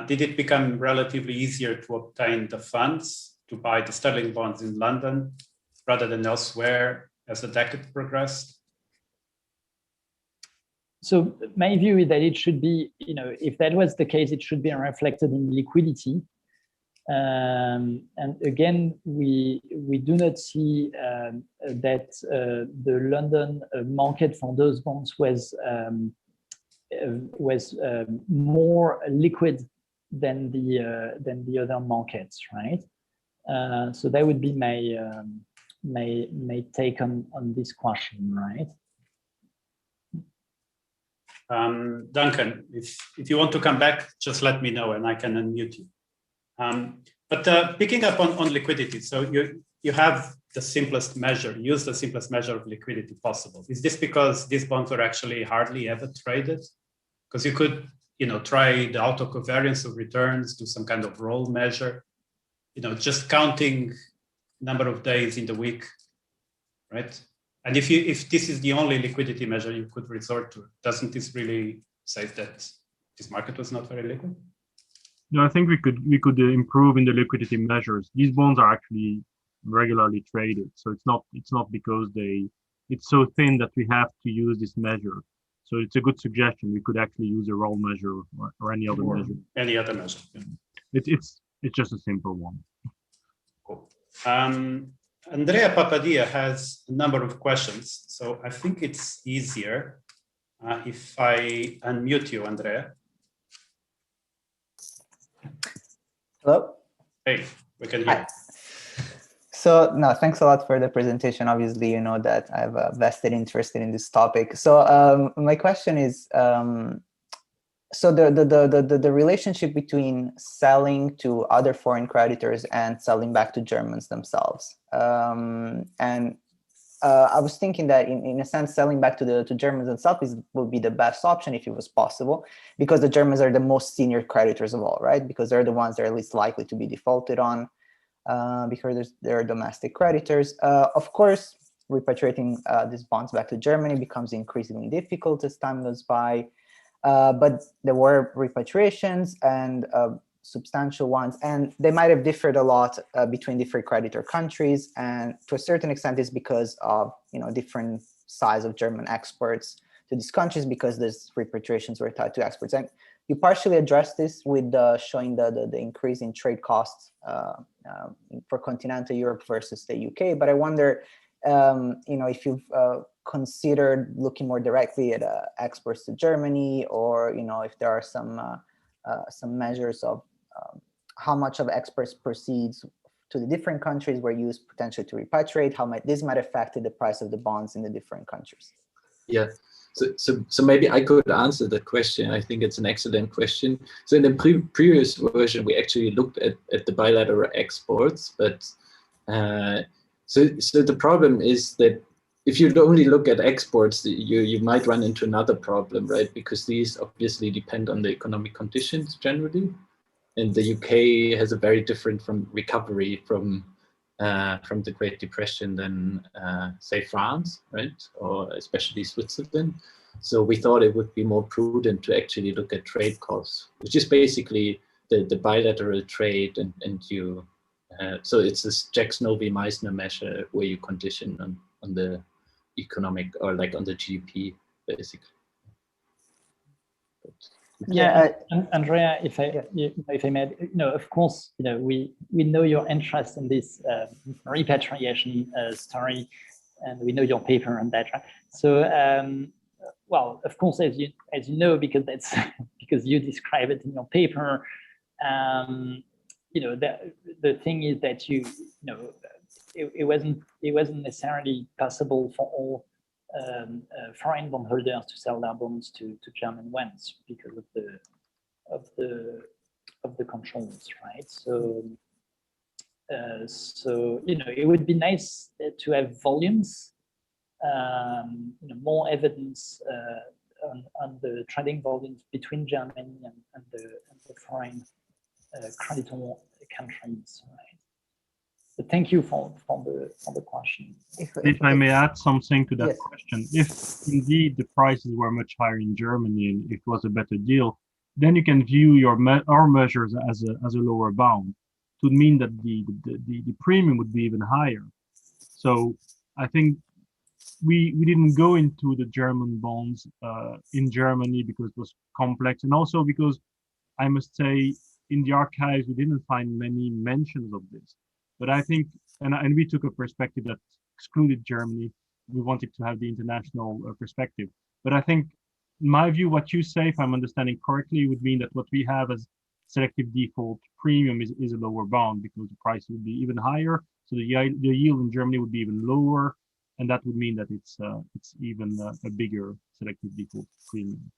did it become relatively easier to obtain the funds to buy the sterling bonds in London rather than elsewhere as the decade progressed?
So my view is that it should be, if that was the case, it should be reflected in liquidity. And again, we do not see that the London market for those bonds was more liquid than the other markets, right? So that would be my take on this question, right?
Duncan, if you want to come back, just let me know and I can unmute you. But picking up on liquidity, so you have the simplest measure, use the simplest measure of liquidity possible. Is this because these bonds are actually hardly ever traded? Because you could, try the auto covariance of returns, do some kind of roll measure, just counting number of days in the week, right? And if this is the only liquidity measure you could resort to, doesn't this really say that this market was not very liquid?
No, I think we could improve in the liquidity measures. These bonds are actually regularly traded, so it's not because it's so thin that we have to use this measure. So it's a good suggestion. We could actually use a roll measure or any other measure.
Any other measure. Yeah.
It's just a simple one.
Cool. Andrea Papadia has a number of questions, so I think it's easier if I unmute you, Andrea.
Hello?
Hey, we can hear you.
So, no, thanks a lot for the presentation. Obviously, you know that I have a vested interest in this topic. So my question is, so the relationship between selling to other foreign creditors and selling back to Germans themselves. And I was thinking that in a sense, selling back to Germans themselves would be the best option if it was possible, because the Germans are the most senior creditors of all, right? Because they're the ones that are least likely to be defaulted on, because they're domestic creditors. Of course, repatriating these bonds back to Germany becomes increasingly difficult as time goes by. But there were repatriations and substantial ones, and they might have differed a lot between different creditor countries. And to a certain extent, it's because of different size of German exports to these countries, because these repatriations were tied to exports. And you partially addressed this with showing the increase in trade costs for continental Europe versus the UK. But I wonder, if you've considered looking more directly at exports to Germany, or if there are some measures of how much of exports proceeds to the different countries were used potentially to repatriate, how this might affect the price of the bonds in the different countries.
Yeah. So maybe I could answer that question. I think it's an excellent question. So in the previous version, we actually looked at the bilateral exports, but so the problem is that if you only look at exports, you might run into another problem, right? Because these obviously depend on the economic conditions generally, and the UK has a very different recovery from the Great Depression than say France, right? Or especially Switzerland. So we thought it would be more prudent to actually look at trade costs, which is basically the bilateral trade, and you. So it's this Jackson-Novi-Meissner measure where you condition on the economic, or like on the GDP, basically.
Yeah, Andrea, if I may, of course, we know your interest in this repatriation story, and we know your paper on that. Right? So, well, of course, as you know, because that's because you describe it in your paper. The thing is that it wasn't necessarily possible for all foreign bondholders to sell their bonds to German ones because of the controls, right? So it would be nice to have volumes, more evidence on the trading volumes between Germany and the foreign creditor countries, right? But thank you for the question.
If I may add something to that yes. question, if indeed the prices were much higher in Germany and it was a better deal, then you can view our measures as a lower bound. It would mean that the premium would be even higher. So I think we didn't go into the German bonds in Germany because it was complex, and also because I must say in the archives we didn't find many mentions of this. But I think, and we took a perspective that excluded Germany. We wanted to have the international perspective. But I think, in my view, what you say, if I'm understanding correctly, would mean that what we have as selective default premium is a lower bound, because the price would be even higher. So the yield in Germany would be even lower, and that would mean that it's even a bigger selective default premium.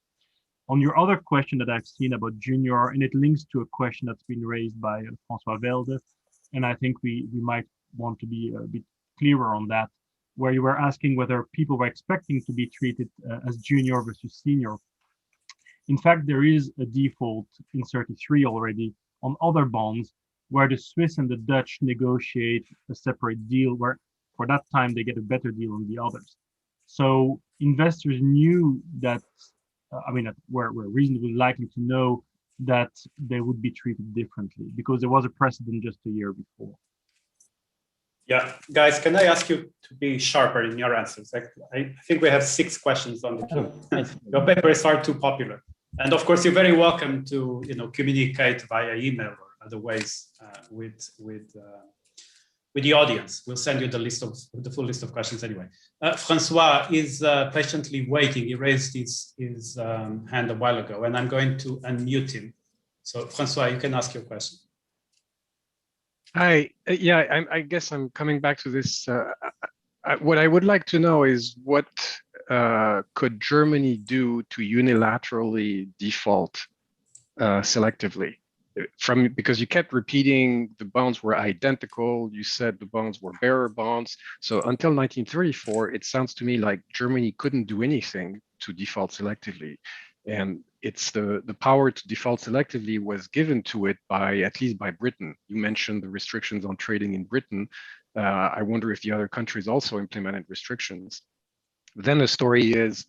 On your other question that I've seen about junior, and it links to a question that's been raised by François Velde, and I think we might want to be a bit clearer on that, where you were asking whether people were expecting to be treated as junior versus senior. In fact, there is a default in 33 already on other bonds, where the Swiss and the Dutch negotiate a separate deal, where for that time they get a better deal on the others. So investors knew that, were reasonably likely to know that they would be treated differently, because there was a precedent just a year before.
Yeah, guys, can I ask you to be sharper in your answers? I think we have 6 questions on the queue. Your papers are too popular. And of course, you're very welcome to communicate via email or other ways with the audience. We'll send you the full list of questions anyway. Francois is patiently waiting. He raised his hand a while ago, and I'm going to unmute him. So Francois, you can ask your question.
Hi, yeah, I guess I'm coming back to this. What I would like to know is what could Germany do to unilaterally default selectively? Because you kept repeating the bonds were identical, you said the bonds were bearer bonds. So until 1934, it sounds to me like Germany couldn't do anything to default selectively. And it's the power to default selectively was given to it by, at least by Britain. You mentioned the restrictions on trading in Britain. I wonder if the other countries also implemented restrictions. Then the story is,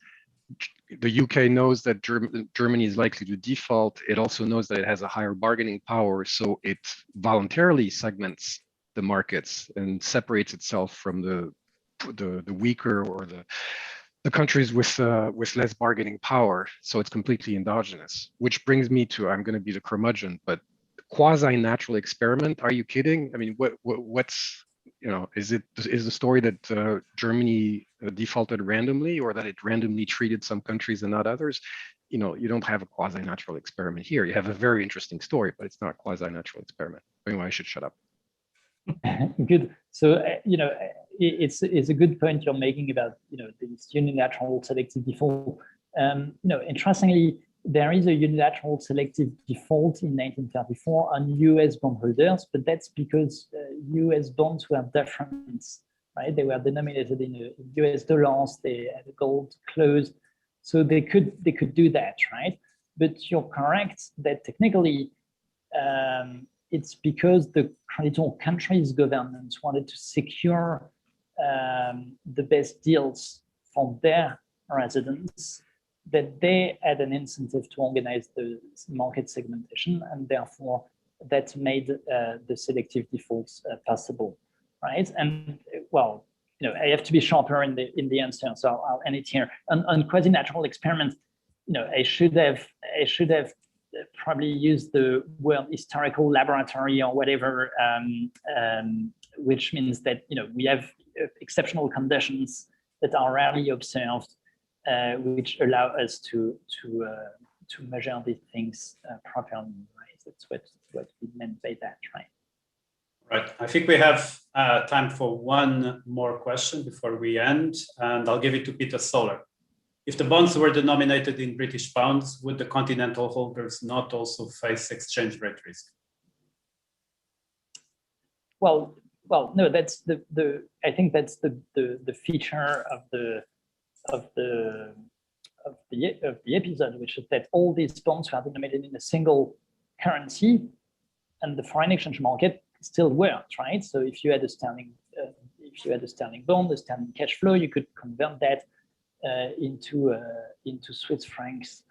the UK knows that Germany is likely to default. It also knows that it has a higher bargaining power, so it voluntarily segments the markets and separates itself from the weaker or the countries with less bargaining power. So it's completely endogenous. Which brings me to, I'm going to be the curmudgeon, but quasi-natural experiment. Are you kidding? I mean, what's, you know, is the story that Germany defaulted randomly, or that it randomly treated some countries and not others? You know, you don't have a quasi-natural experiment here. You have a very interesting story, but it's not a quasi-natural experiment. Anyway, I should shut up.
Good. So you know, it's a good point you're making about, you know, this unilateral selective default. You know, interestingly, there is a unilateral selective default in 1934 on US bondholders, but that's because US bonds were different, right? They were denominated in US dollars, they had a gold closed, so they could do that, right? But you're correct that technically it's because the creditor country's governments wanted to secure the best deals for their residents, that they had an incentive to organize the market segmentation, and therefore that made the selective defaults possible, right? And well, you know, I have to be sharper in the answer, so I'll end it here. On quasi-natural experiments, you know, I should have probably used the word historical laboratory or whatever, which means that, you know, we have exceptional conditions that are rarely observed, which allow us to measure these things properly, right? That's what we meant by that, right?
Right. I think we have time for one more question before we end, and I'll give it to Peter Solar. If the bonds were denominated in British pounds, would the continental holders not also face exchange rate risk?
Well, no. That's I think that's the feature of the episode, which is that all these bonds are denominated in a single currency, and the foreign exchange market still works, right? So if you had a sterling bond, a sterling cash flow, you could convert that into Swiss francs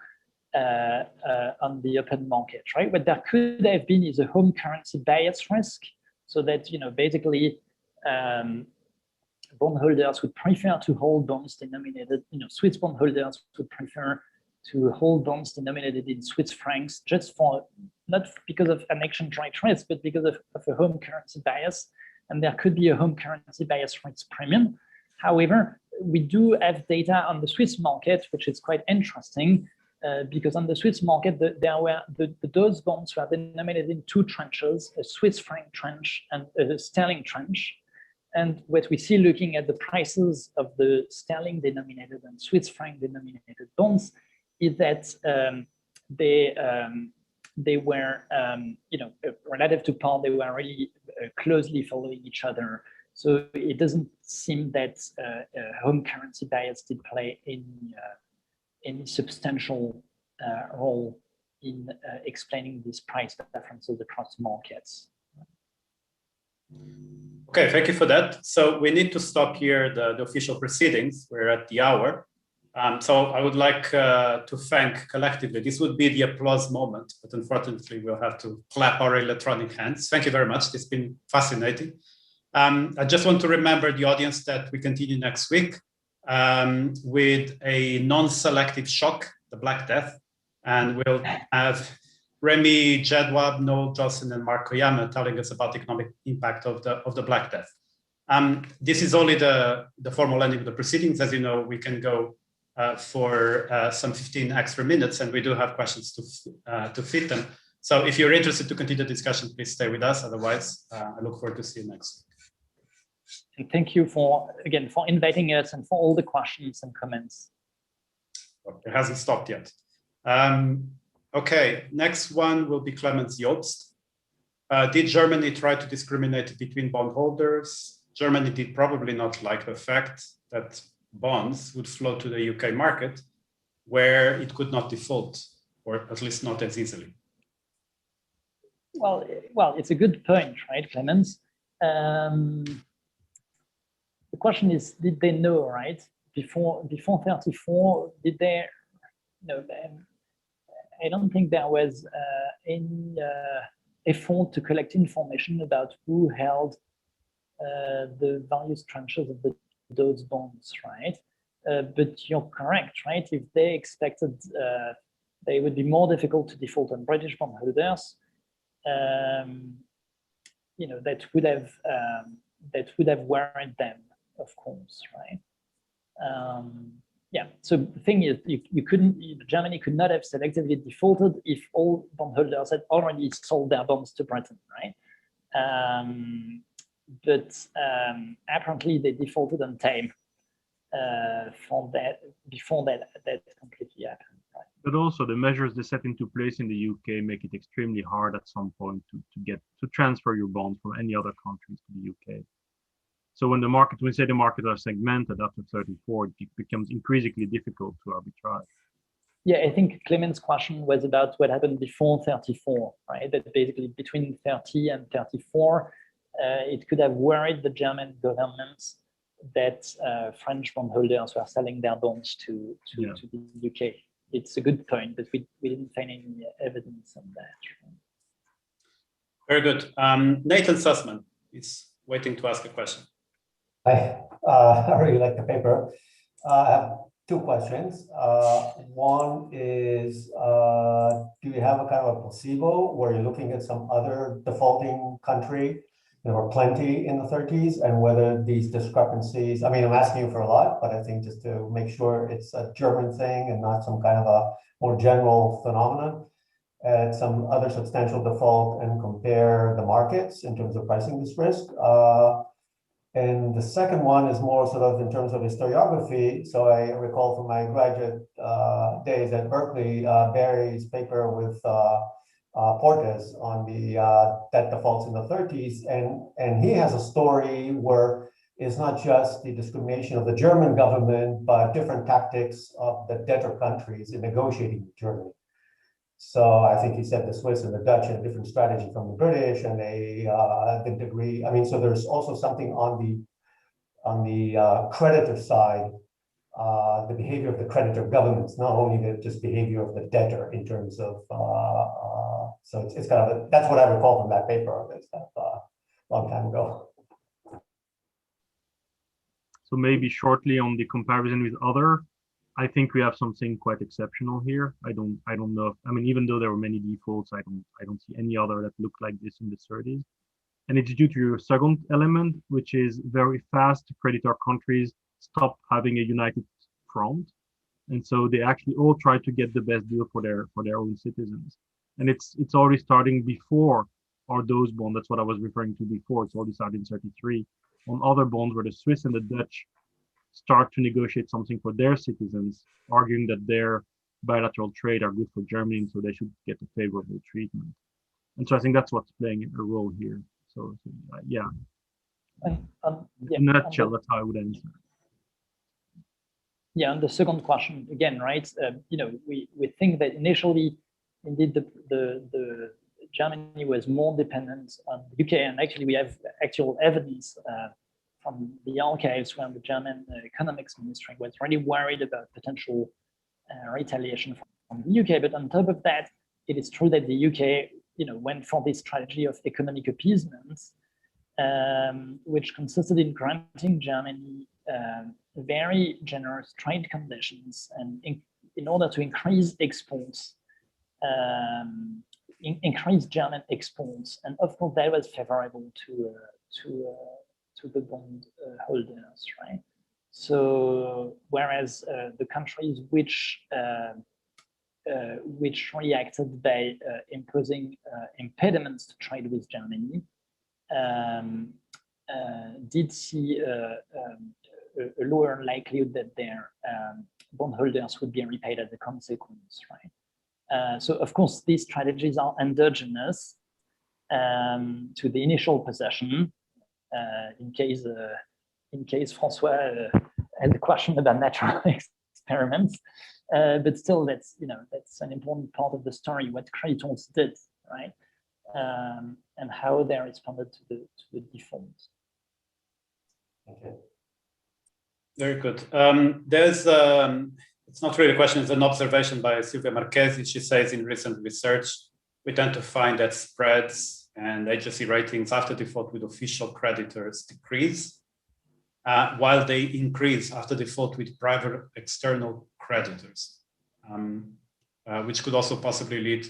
on the open market, right? What there could have been is a home currency bias risk, so that, you know, basically bondholders would prefer to hold bonds denominated, you know, Swiss bondholders would prefer to hold bonds denominated in Swiss francs, just for, not because of an exchange rate risk, but because of a home currency bias, and there could be a home currency bias risk premium. However, we do have data on the Swiss market, which is quite interesting, because on the Swiss market, those bonds were denominated in two tranches, a Swiss franc tranche and a sterling tranche. And what we see looking at the prices of the sterling denominated and Swiss franc denominated bonds is that they were, you know, relative to par, they were really closely following each other. So it doesn't seem that home currency bias did play any substantial role in explaining these price differences across markets.
Okay, thank you for that. So we need to stop here the official proceedings. We're at the hour. So I would like to thank collectively. This would be the applause moment, but unfortunately we'll have to clap our electronic hands. Thank you very much. It's been fascinating. I just want to remember the audience that we continue next week with a non-selective shock, the Black Death, and we'll have Remy Jadwab, Noel Johnson, and Mark Koyama telling us about the economic impact of the Black Death. This is only the formal ending of the proceedings. As you know, we can go for some 15 extra minutes, and we do have questions to fit them. So if you're interested to continue the discussion, please stay with us. Otherwise, I look forward to see you next week.
And thank you for inviting us and for all the questions and comments.
It hasn't stopped yet. Okay, next one will be Clemens Jobst. Did Germany try to discriminate between bondholders? Germany did probably not like the fact that bonds would flow to the UK market, where it could not default, or at least not as easily.
Well, it's a good point, right, Clemens? The question is, did they know, right? Before 34, did they know? I don't think there was any effort to collect information about who held the various tranches of those bonds, right? But you're correct, right? If they expected they would be more difficult to default on British bondholders, you know, that would have worried them, of course, right? Yeah. So the thing is, Germany could not have selectively defaulted if all bondholders had already sold their bonds to Britain, right? But apparently they defaulted on time before that completely happened. Right?
But also the measures they set into place in the UK make it extremely hard at some point to transfer your bonds from any other countries to the UK. So when the market are segmented after 34, it becomes increasingly difficult to arbitrage.
Yeah, I think Clement's question was about what happened before 34, right? That basically between 30 and 34, it could have worried the German government that French bondholders were selling their bonds to the UK. It's a good point, but we didn't find any evidence on that.
Very good. Nathan Sussman is waiting to ask a question.
Hi, I really like the paper. I have two questions. One is, do you have a kind of a placebo where you're looking at some other defaulting country? There were plenty in the 30s, and whether these discrepancies, I mean, I'm asking you for a lot, but I think just to make sure it's a German thing and not some kind of a more general phenomenon, at some other substantial default and compare the markets in terms of pricing this risk. And the second one is more sort of in terms of historiography. So I recall from my graduate days at Berkeley, Barry's paper with Portes on the debt defaults in the 30s. And he has a story where it's not just the discrimination of the German government, but different tactics of the debtor countries in negotiating with Germany. So I think he said the Swiss and the Dutch had a different strategy from the British, and they didn't agree. I mean, so there's also something on the creditor side, the behavior of the creditor governments, not only the just behavior of the debtor in terms of. So it's kind of that's what I recall from that paper. It's kind of a long time ago.
So maybe shortly on the comparison with other. I think we have something quite exceptional here. I don't know. I mean, even though there were many defaults, I don't see any other that look like this in the 30s. And it's due to your second element, which is very fast creditor countries stopped having a united front. And so they actually all try to get the best deal for their own citizens. And it's already starting before those bonds. That's what I was referring to before. It's already started in 33 on other bonds where the Swiss and the Dutch start to negotiate something for their citizens, arguing that their bilateral trade are good for Germany, and so they should get a favorable treatment. And so I think that's what's playing a role here. So yeah. In a nutshell, that's how I would answer.
Yeah, and the second question again, right? You know, we think that initially, indeed, the Germany was more dependent on the UK, and actually we have actual evidence from the archives when the German economics ministry was really worried about potential retaliation from the UK. But on top of that, it is true that the UK, you know, went for this strategy of economic appeasement, which consisted in granting Germany very generous trade conditions, and in order to increase exports, increase German exports, and of course that was favorable to the bond holders, right? So whereas the countries which reacted by imposing impediments to trade with Germany, did see a lower likelihood that their bondholders would be repaid as a consequence, right? So of course, these strategies are endogenous to the initial possession. In case François had a question about natural experiments, but still, that's an important part of the story. What creditors did, right, and how they responded to the default.
Okay.
Very good. There's it's not really a question; it's an observation by Silvia Marchesi. She says in recent research, we tend to find that spreads and agency ratings after default with official creditors decrease, while they increase after default with private external creditors, which could also possibly lead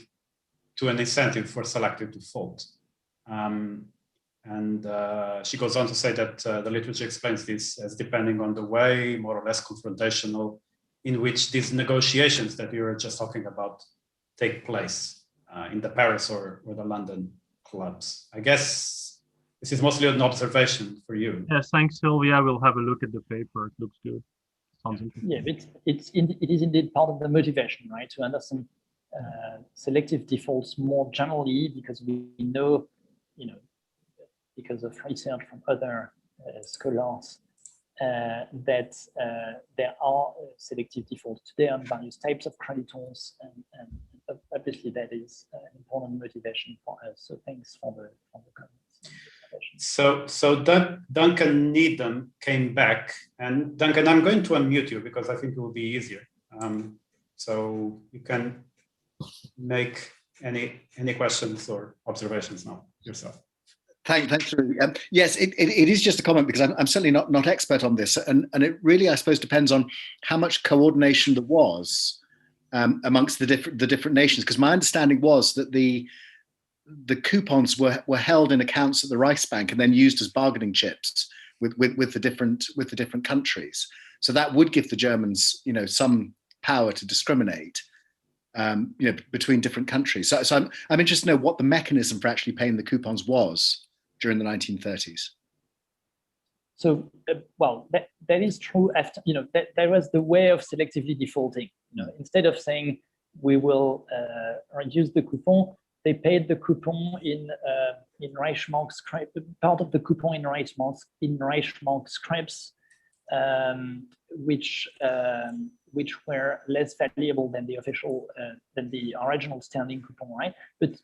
to an incentive for selective default. And she goes on to say that the literature explains this as depending on the way, more or less confrontational, in which these negotiations that we were just talking about take place in the Paris or the London clubs. I guess this is mostly an observation for you.
Yes, thanks, Sylvia. We'll have a look at the paper. It looks good. Sounds interesting.
Yeah, it is indeed part of the motivation, right, to understand selective defaults more generally, because we know, because of research from other scholars, that there are selective defaults today on various types of creditors, and obviously that is an important motivation for us. So thanks for the comments.
So Duncan Needham came back, and Duncan, I'm going to unmute you because I think it will be easier. So you can make any questions or observations now yourself.
Thanks, Rudy. Yes, it is just a comment because I'm certainly not expert on this, and it really, I suppose, depends on how much coordination there was amongst the different nations. Because my understanding was that the coupons were held in accounts at the Reichsbank and then used as bargaining chips with the different countries. So that would give the Germans, some power to discriminate, between different countries. So I'm interested to know what the mechanism for actually paying the coupons was during the 1930s.
So, well, that is true. After that was the way of selectively defaulting. Instead of saying we will reduce the coupon, they paid the coupon in Reichsmark script, part of the coupon in Reichsmark scripts, which were less valuable than the official than the original standing coupon, right? But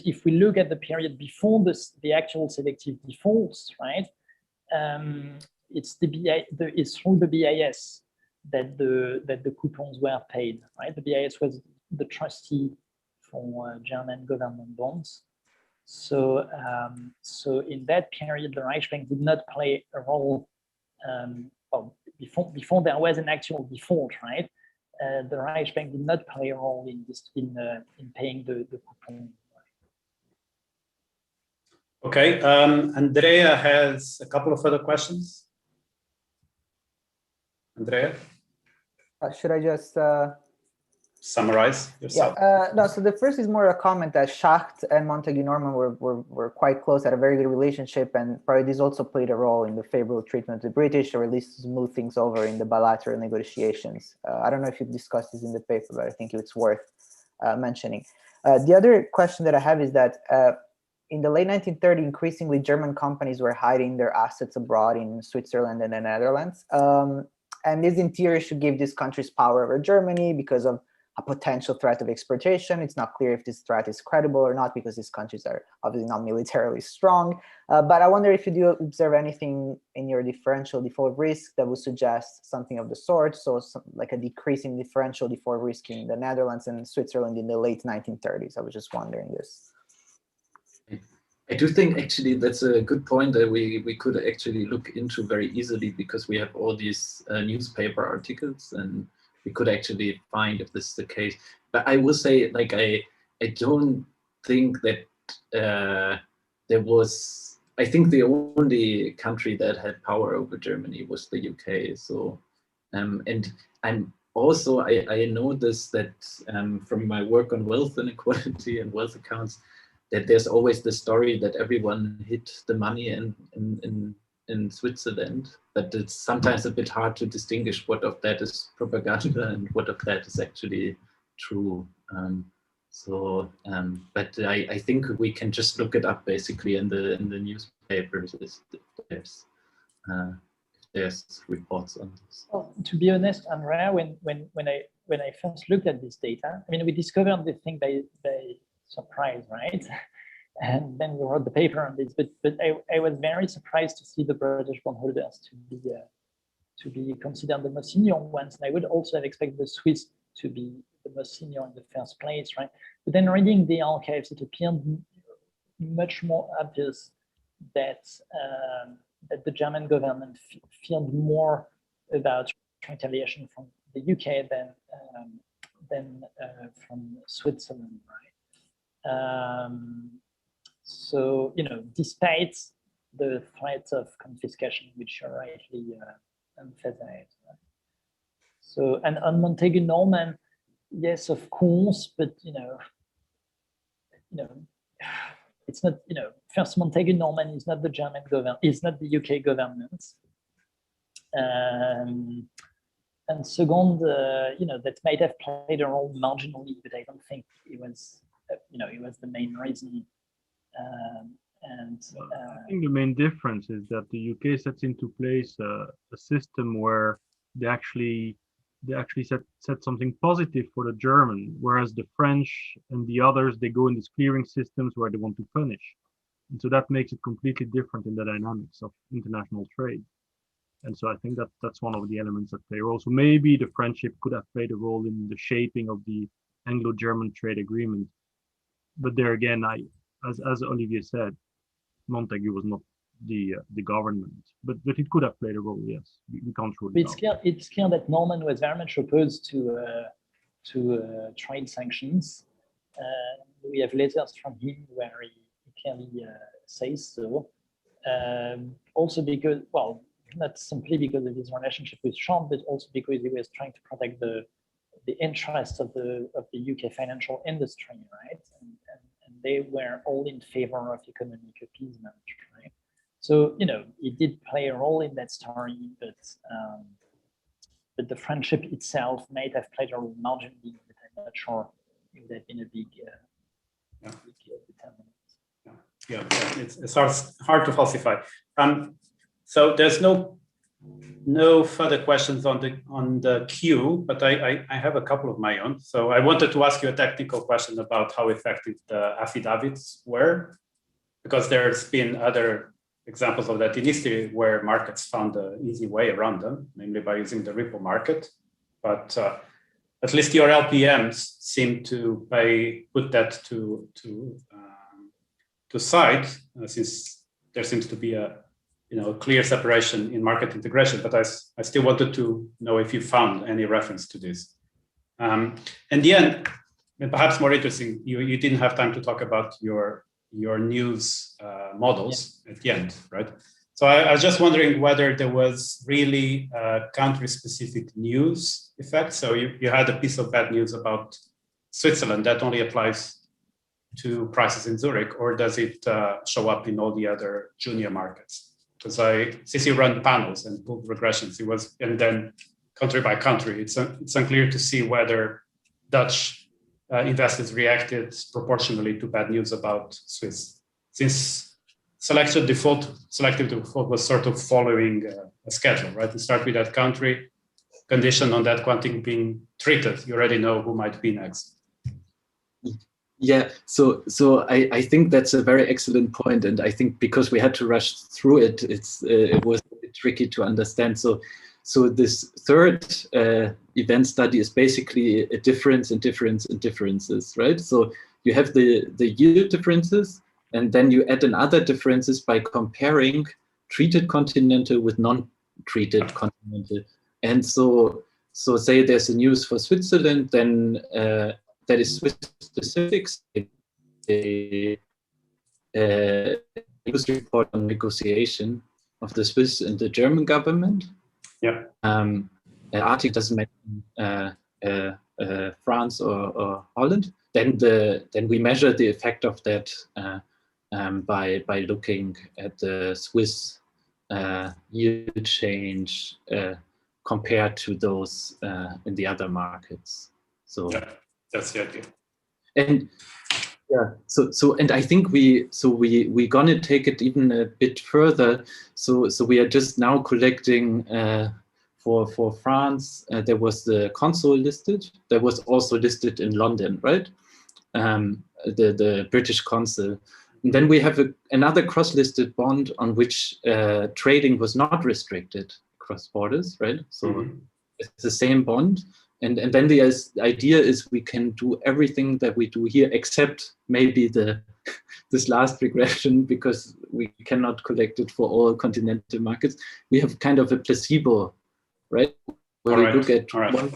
if we look at the period before the actual selective defaults, right? It's through the BIS that the coupons were paid, right? The BIS was the trustee for German government bonds. So in that period, the Reichsbank did not play a role. Before there was an actual default, right? The Reichsbank did not play a role in paying the coupon.
Okay, Andrea has a couple of other questions. Andrea?
Should I just
summarize yourself?
Yeah, no, so the first is more a comment that Schacht and Montague Norman were quite close, had a very good relationship, and probably this also played a role in the favorable treatment of the British, or at least to smooth things over in the bilateral negotiations. I don't know if you've discussed this in the paper, but I think it's worth mentioning. The other question that I have is that in the late 1930s, increasingly German companies were hiding their assets abroad in Switzerland and the Netherlands. And this in theory should give these countries power over Germany because of a potential threat of exportation. It's not clear if this threat is credible or not because these countries are obviously not militarily strong. But I wonder if you do observe anything in your differential default risk that would suggest something of the sort. So like a decreasing differential default risk in the Netherlands and Switzerland in the late 1930s. I was just wondering this.
I do think actually that's a good point that we could actually look into very easily, because we have all these newspaper articles and we could actually find if this is the case. But I will say, like, I don't think that there was, I think the only country that had power over Germany was the UK. So, and I'm also, I know this, that from my work on wealth inequality and wealth accounts, that there's always the story that everyone hid the money in Switzerland, but it's sometimes a bit hard to distinguish what of that is propaganda and what of that is actually true. But I think we can just look it up basically in the newspapers if there's reports on this.
Well, to be honest, Andrea, when I first looked at this data, I mean, we discovered this thing by surprise, right? And then we wrote the paper on this, but I was very surprised to see the British bondholders to be considered the most senior ones. And I would also have expected the Swiss to be the most senior in the first place, right? But then reading the archives, it appeared much more obvious that that the German government feared more about retaliation from the UK than from Switzerland, right? So, you know, despite the threats of confiscation, which are rightly emphasized. Right? So, and on Montagu Norman, yes, of course, but you know, it's not, you know, first Montagu Norman is not the German government, is not the UK government. And second, you know, that might have played a role marginally, but I don't think it was, you know, it was the main reason.
I think the main difference is that the UK sets into place a system where they actually set something positive for the German, whereas the French and the others, they go in these clearing systems where they want to punish. And so that makes it completely different in the dynamics of international trade. And so I think that that's one of the elements that play a role. So maybe the friendship could have played a role in the shaping of the Anglo-German trade agreement. But there again, as Olivier said, Montagu was not the government, but it could have played a role. Yes, we can't rule it out.
It's clear that Norman was very much opposed to trade sanctions. We have letters from him where he clearly says so. Also because, well, not simply because of his relationship with Sean, but also because he was trying to protect the interests of the UK financial industry, right? And they were all in favor of economic appeasement, right? So, you know, it did play a role in that story, but the friendship itself might have played a role marginally, but I'm not sure it would have been a big determinant.
Yeah, it's hard to falsify. So there's no further questions on the queue, but I have a couple of my own. So I wanted to ask you a technical question about how effective the affidavits were, because there's been other examples of that in history where markets found an easy way around them, namely by using the repo market. But at least your LPMs seem to put that to side, since there seems to be a clear separation in market integration. But I still wanted to know if you found any reference to this. And the end, and perhaps more interesting, you didn't have time to talk about your news models at the end, right? So I was just wondering whether there was really a country-specific news effect. So you had a piece of bad news about Switzerland that only applies to prices in Zurich, or does it show up in all the other junior markets? Because since you run panels and pulled regressions, and then country by country, it's unclear to see whether Dutch investors reacted proportionally to bad news about Swiss, since selective default was sort of following a schedule, right? You start with that country, condition on that quantity being treated. You already know who might be next.
Yeah, so I think that's a very excellent point, and I think because we had to rush through it, it was a bit tricky to understand. So this third event study is basically a difference in differences, right? So you have the yield differences, and then you add another differences by comparing treated continental with non-treated continental. And so say there's a news for Switzerland, then that is Swiss specific, a news report on negotiation of the Swiss and the German government.
Yeah.
An article doesn't mention France or Holland, then we measure the effect of that by looking at the Swiss yield change compared to those in the other markets. So
yeah, that's the idea.
And yeah, and I think we're gonna take it even a bit further. So we are just now collecting for France. There was the consul listed. There was also listed in London, right? The British consul. And then we have another cross-listed bond on which trading was not restricted across borders, right? So it's the same bond. And then the idea is we can do everything that we do here, except maybe this last regression, because we cannot collect it for all continental markets. We have kind of a placebo, right? Where we look at one.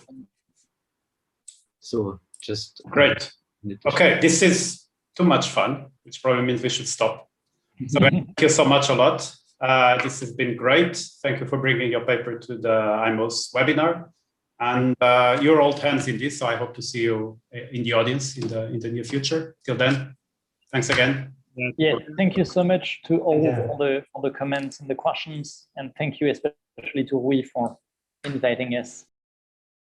So just
great. Okay, this is too much fun, which probably means we should stop. So thank you so much a lot. This has been great. Thank you for bringing your paper to the IMOS webinar. And you're old hands in this, so I hope to see you in the audience in the near future. Till then, thanks again.
Yeah, thank you so much to all the comments and the questions, and thank you especially to Rui for inviting us.